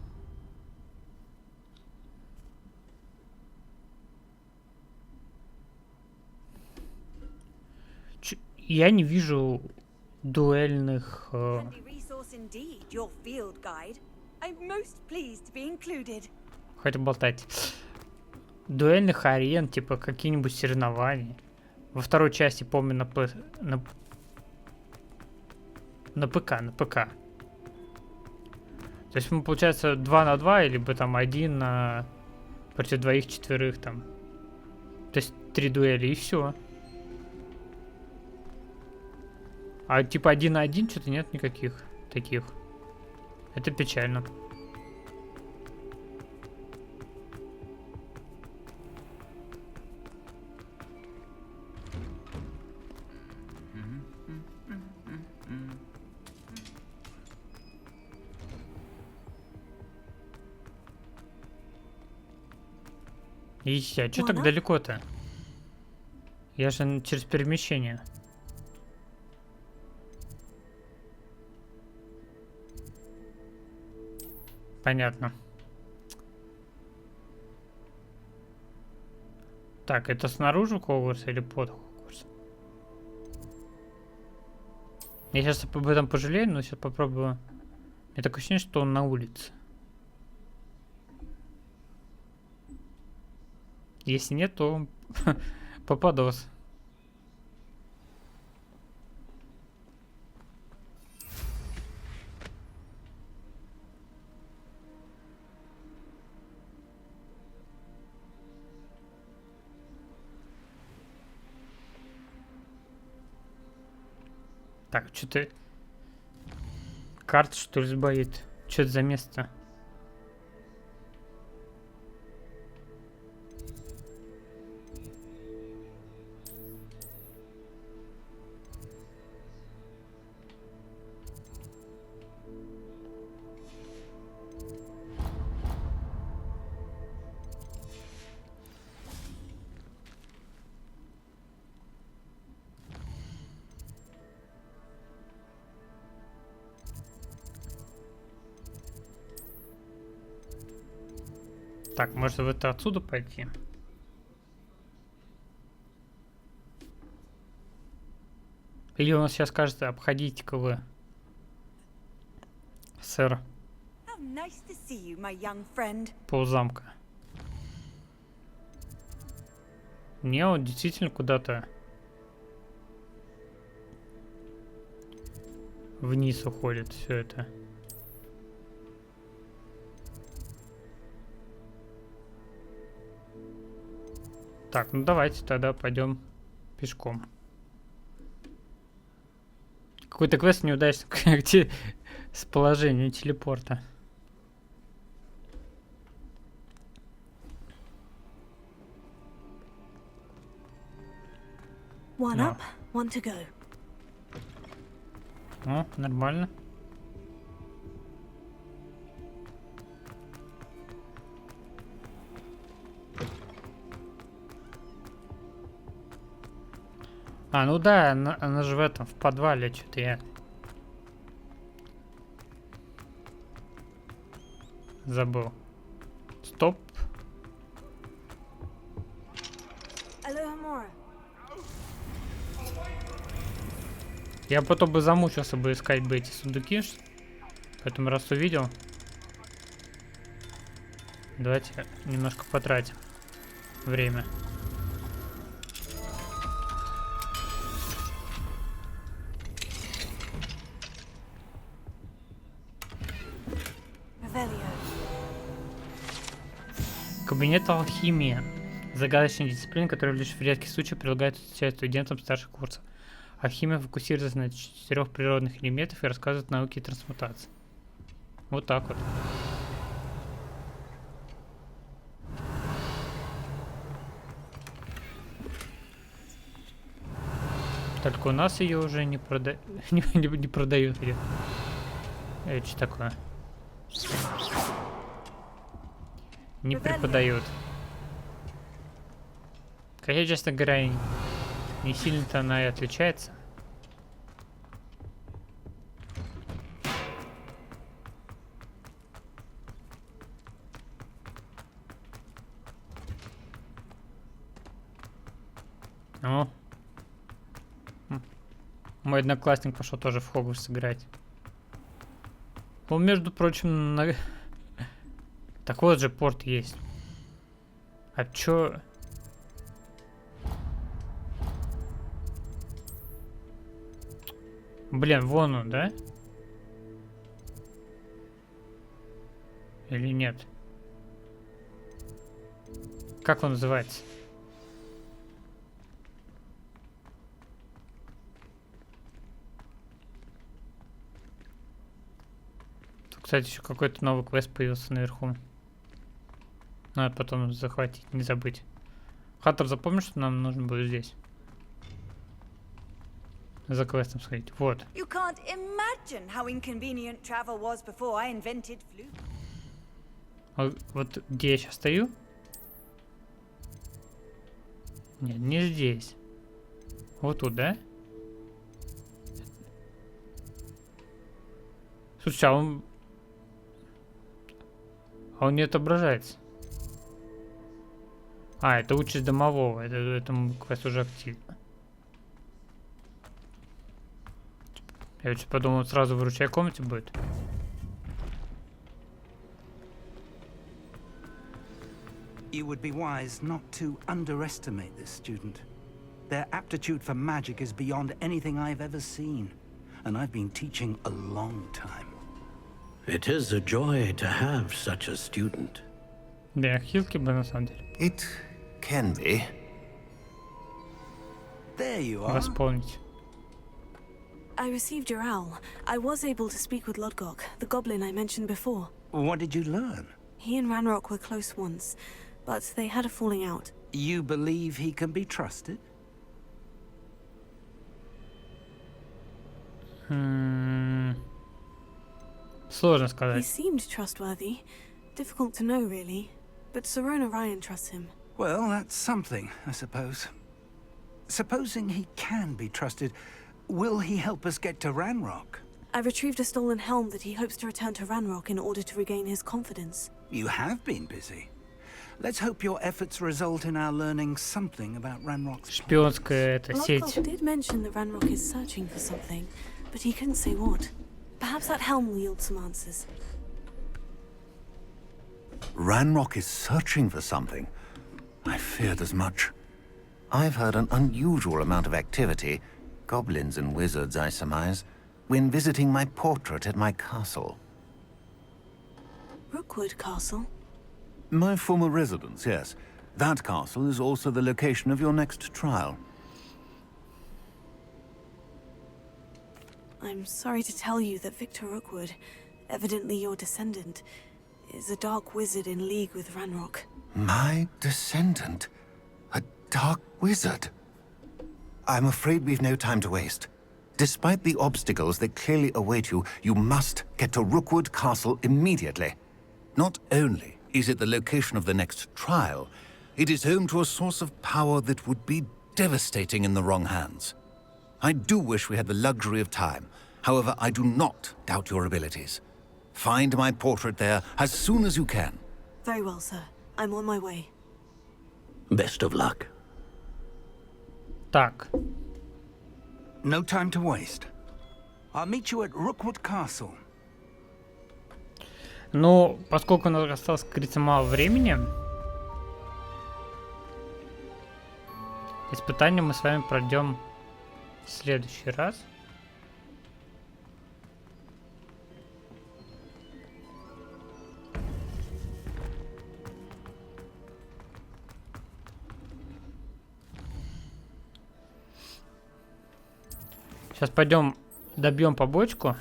Я не вижу дуэльных... Хоть болтать. Дуэльных арен, типа какие-нибудь соревнования. Во второй части, помню, на ПК. То есть мы, получается, 2 на 2, либо там 1 на... против 2-4 там. То есть 3 дуэли и все. А типа 1 на 1 что-то нет никаких таких. Это печально. Ищи, а что так далеко-то? Я же через перемещение. Понятно. Так, это снаружи Хогвартса или под Хогвартсом? Я сейчас об этом пожалею, но сейчас попробую. Мне такое ощущение, что он на улице. Если нет, то попадос. Так, что-то... Карта, что ли, сбоит? Что это за место? Так, может в это отсюда пойти? Или он сейчас скажет, обходите-ка вы, сэр, ползамка. Не, он действительно куда-то вниз уходит все это. Так, ну давайте тогда пойдем пешком. Какой-то квест неудачный, где с положением телепорта. One No. up, one to go. О, нормально. А, ну да, она же в этом, в подвале, что-то я забыл. Стоп. Alohomora. Я потом бы замучился бы искать бы эти сундуки, поэтому раз увидел, давайте немножко потратим время. Кабинет алхимии. Загадочная дисциплина, которая лишь в редких случаях предлагает изучать студентам старших курсов. Алхимия фокусируется на 4 природных элементах и рассказывает науки трансмутации. Вот так вот. Только у нас ее уже не продают. Это что такое? Не преподают. Хотя, честно говоря, не сильно-то она и отличается. О. Мой одноклассник пошел тоже в Хогвартс играть. Он, между прочим, на... Так вот же порт есть. А чё? Блин, вон он, да? Или нет? Как он называется? Тут, кстати, еще какой-то новый квест появился наверху. Надо потом захватить, не забыть. Хаттер, запомни, что нам нужно будет здесь. За квестом сходить. Вот. You can't imagine how inconvenient travel was before I invented flute. Вот где я сейчас стою? Нет, не здесь. Вот тут, да? Слушай, а он не отображается. А, это участь домового. Это квест уже активно. Я вообще подумал, сразу в ручной комнате будет. You would be wise not to underestimate this student. Their aptitude for magic is beyond anything I've ever seen, and I've been teaching a long time. It is a joy to have such a student. Да, хилки бы на самом деле. It can be. There you are. Восполнить. I received your owl. I was able to speak with Lodgok, the goblin I mentioned before. What did you learn? He and Ranrock were close once, but they had a falling out. You believe he can be trusted? Сложно He сказать. seemed trustworthy. Difficult to know, really. But Serona Ryan trusts him. Well, that's something, I suppose. Supposing he can be trusted, will he help us get to Ranrock? I retrieved a stolen helm that he hopes to return to Ranrock in order to regain his confidence. You have been busy. Let's hope your efforts result in our learning something about Ranrock's Шпионская эта сеть. Lodgok did mention that Ranrock is searching for something, but he couldn't say what. Perhaps that helm will yield some answers. Ranrock is searching for something. I feared as much. I've heard an unusual amount of activity, goblins and wizards, I surmise, when visiting my portrait at my castle. Rookwood Castle? My former residence, yes. That castle is also the location of your next trial. I'm sorry to tell you that Victor Rookwood, evidently your descendant, is a dark wizard in league with Ranrock. My descendant? A dark wizard? I'm afraid we've no time to waste. Despite the obstacles that clearly await you, you must get to Rookwood Castle immediately. Not only is it the location of the next trial, it is home to a source of power that would be devastating in the wrong hands. I do wish we had the luxury of time. However, I do not doubt your abilities. Find my portrait there as soon as you can. Very well, sir. I'm on my way. Best of luck. Так. No time to waste. I'll meet you at Rookwood Castle. Ну, поскольку у нас осталось, как говорится, мало времени, испытание мы с вами пройдем в следующий раз. Сейчас пойдем добьем побочку.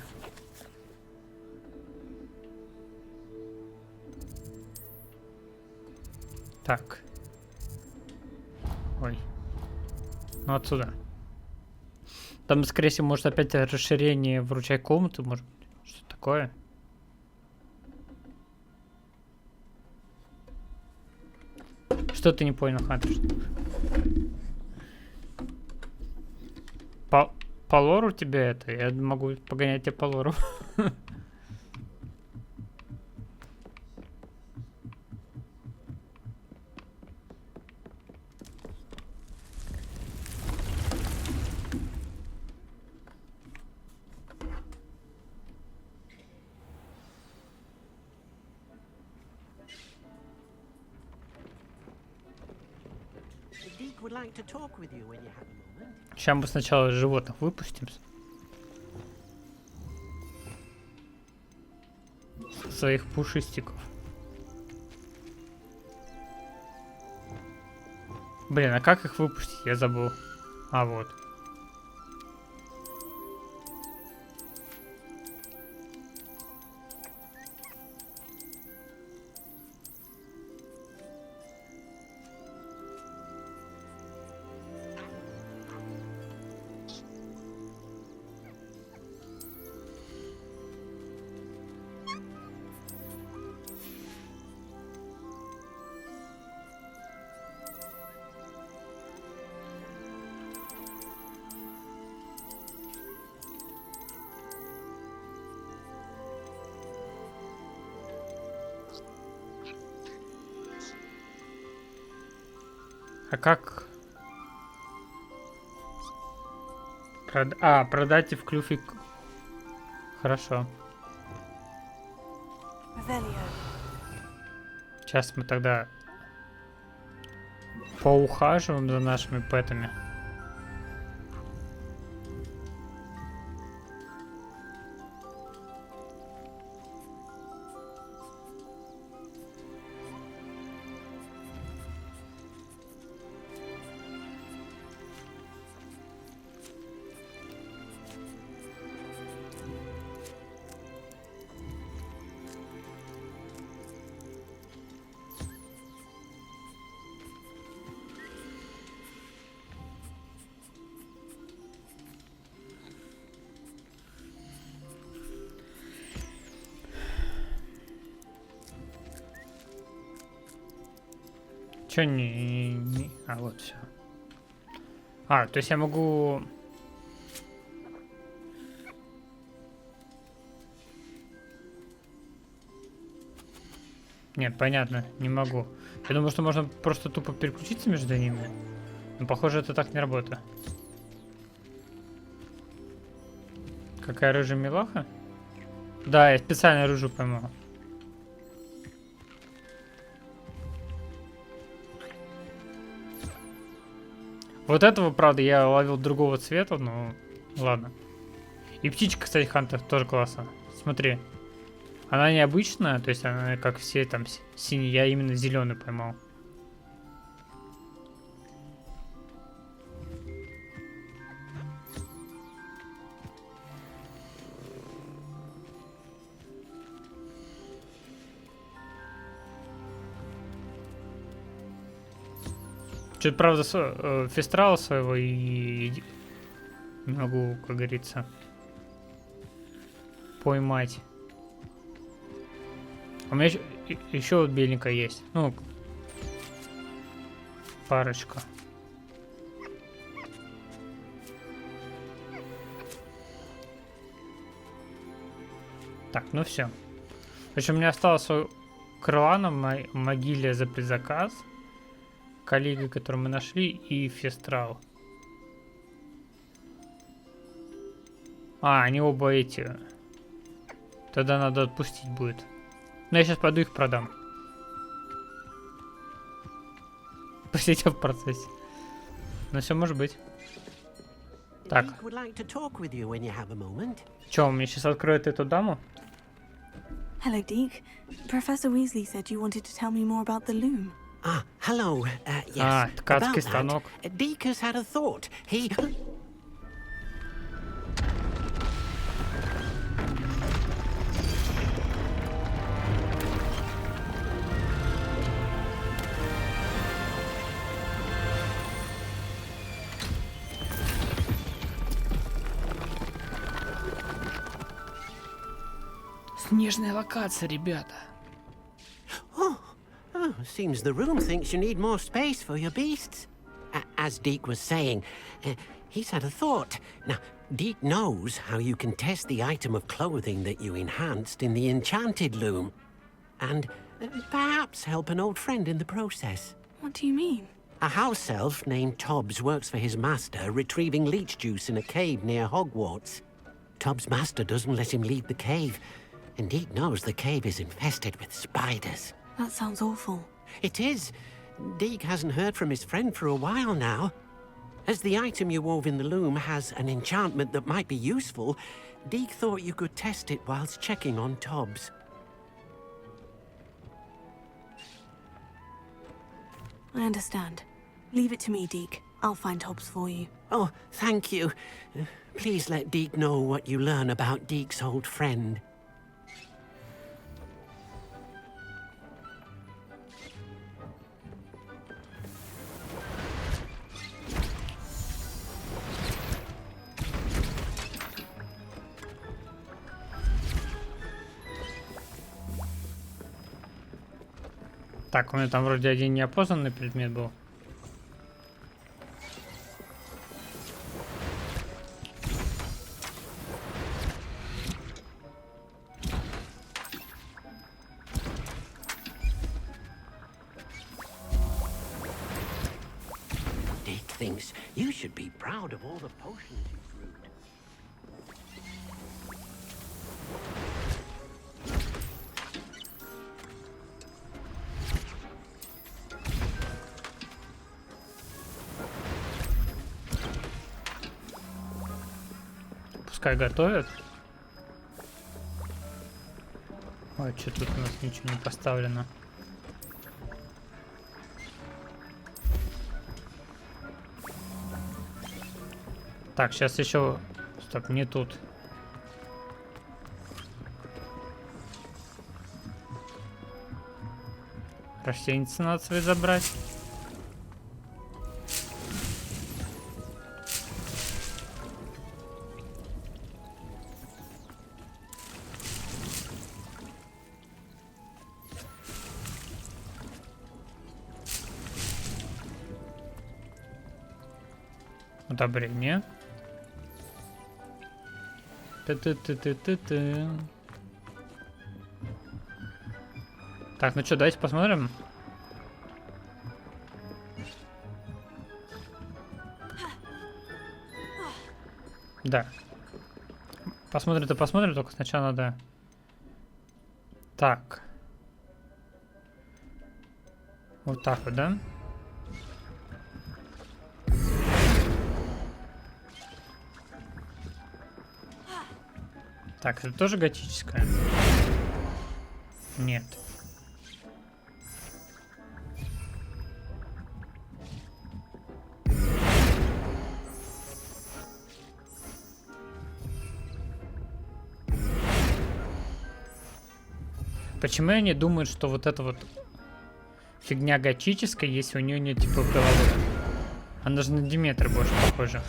Так. Ой. Ну отсюда. Там, скорее всего, может опять расширение вручай комнату, может быть, что такое. Что ты не понял, Хантер? По лору тебе это? Я могу погонять тебя по лору. Сейчас мы сначала животных выпустим. Своих пушистиков. Блин, а как их выпустить? Я забыл. А вот. А как? Продать и в клювик. Хорошо. Сейчас мы тогда поухаживаем за нашими пэтами. Чё не... А, вот все. А, то есть я могу... Нет, понятно, не могу. Я думаю, что можно просто тупо переключиться между ними. Но похоже, это так не работает. Какая рыжая милаха? Да, я специально рыжую поймал. Вот этого, правда, я ловил другого цвета, но ладно. И птичка, кстати, Хантер, тоже классно. Смотри. Она необычная, то есть она как все там синий, я именно зеленый поймал. Чуть, правда, фестрала своего и не могу, как говорится, поймать. У меня еще вот беленькая есть. Ну, парочка. Так, ну все. В общем, у меня осталось крыла на могиле за предзаказ. Коллеги, которую мы нашли, и фестрал. А, они оба эти. Тогда надо отпустить будет. Но я сейчас пойду их продам. Посидите в процессе. Но все может быть. Так. Че, мне сейчас откроют эту даму? Hello, Deke. Professor Weasley said you wanted to tell me more about the loom. Ah, hello. Yes. Ah, ткацкий About станок. that, Deke has had a thought. He... Снежная локация, ребята. Oh, seems the room thinks you need more space for your beasts. As Deke was saying, he's had a thought. Now, Deke knows how you can test the item of clothing that you enhanced in the enchanted loom. And perhaps help an old friend in the process. What do you mean? A house elf named Tobbs works for his master, retrieving leech juice in a cave near Hogwarts. Tobbs' master doesn't let him leave the cave, and Deke knows the cave is infested with spiders. That sounds awful. It is. Deke hasn't heard from his friend for a while now. As the item you wove in the loom has an enchantment that might be useful, Deke thought you could test it whilst checking on Tobbs. I understand. Leave it to me, Deke. I'll find Tobbs for you. Oh, thank you. Please let Deke know what you learn about Deke's old friend. Так, у меня там вроде один неопознанный предмет был. Deke thinks you should be proud of all the potions you brewed. Пускай готовят. Ой, что тут у нас ничего не поставлено. Так, сейчас еще... Стоп, не тут. Растеницы надо свои забрать. Удобрение. Ты-ты-ты-ты-ты-ты. Так, ну что, давайте посмотрим. Да. Посмотрим-то посмотрим, только сначала надо... Так. Вот так вот, да? Так, это тоже готическое? Нет. Почему они думают, что вот эта вот фигня готическая, если у нее нет типа головы. Она же на Диметра больше похожа.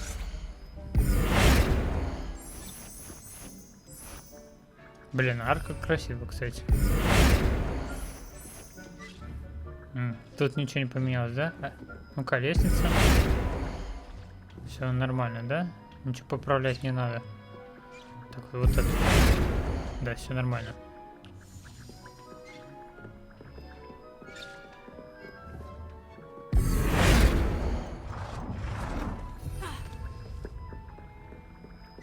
Блин, арка красивая, кстати. Тут ничего не поменялось, да? Ну-ка, лестница. Все нормально, да? Ничего поправлять не надо. Так, вот это. Да, все нормально.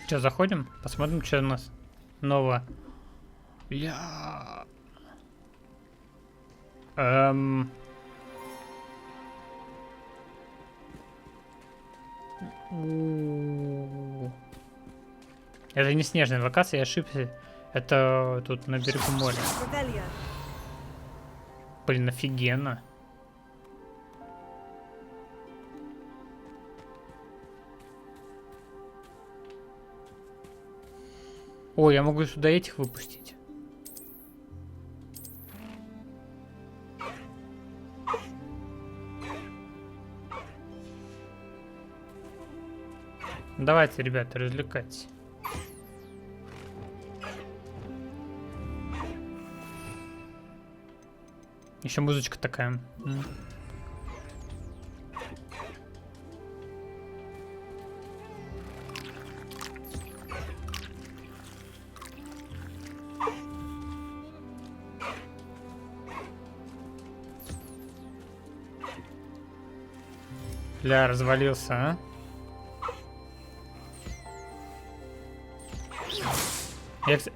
Что, заходим? Посмотрим, что у нас новое. Это не снежная локация, я ошибся. Это тут на берегу моря. Блин, офигенно. О, я могу сюда этих выпустить. Давайте, ребята, развлекайтесь. Еще музычка такая. Бля, развалился, а?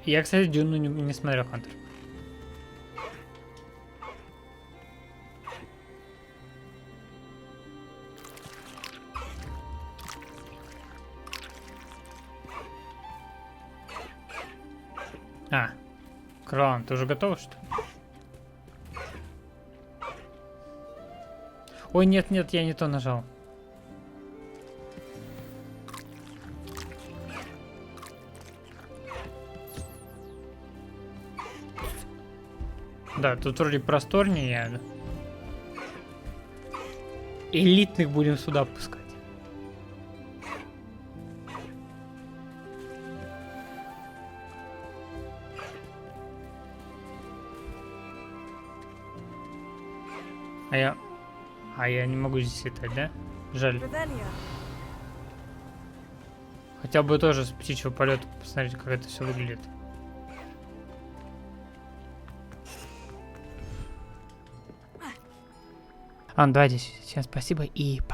Я, кстати, Дюну не смотрел, Хантер. Крон, ты уже готов, что ли? Ой, нет, я не то нажал. Да, тут вроде просторнее. Элитных будем сюда пускать. А я не могу здесь летать, да? Жаль. Хотя бы тоже с птичьего полета посмотреть, как это все выглядит. Давайте всем спасибо и пока.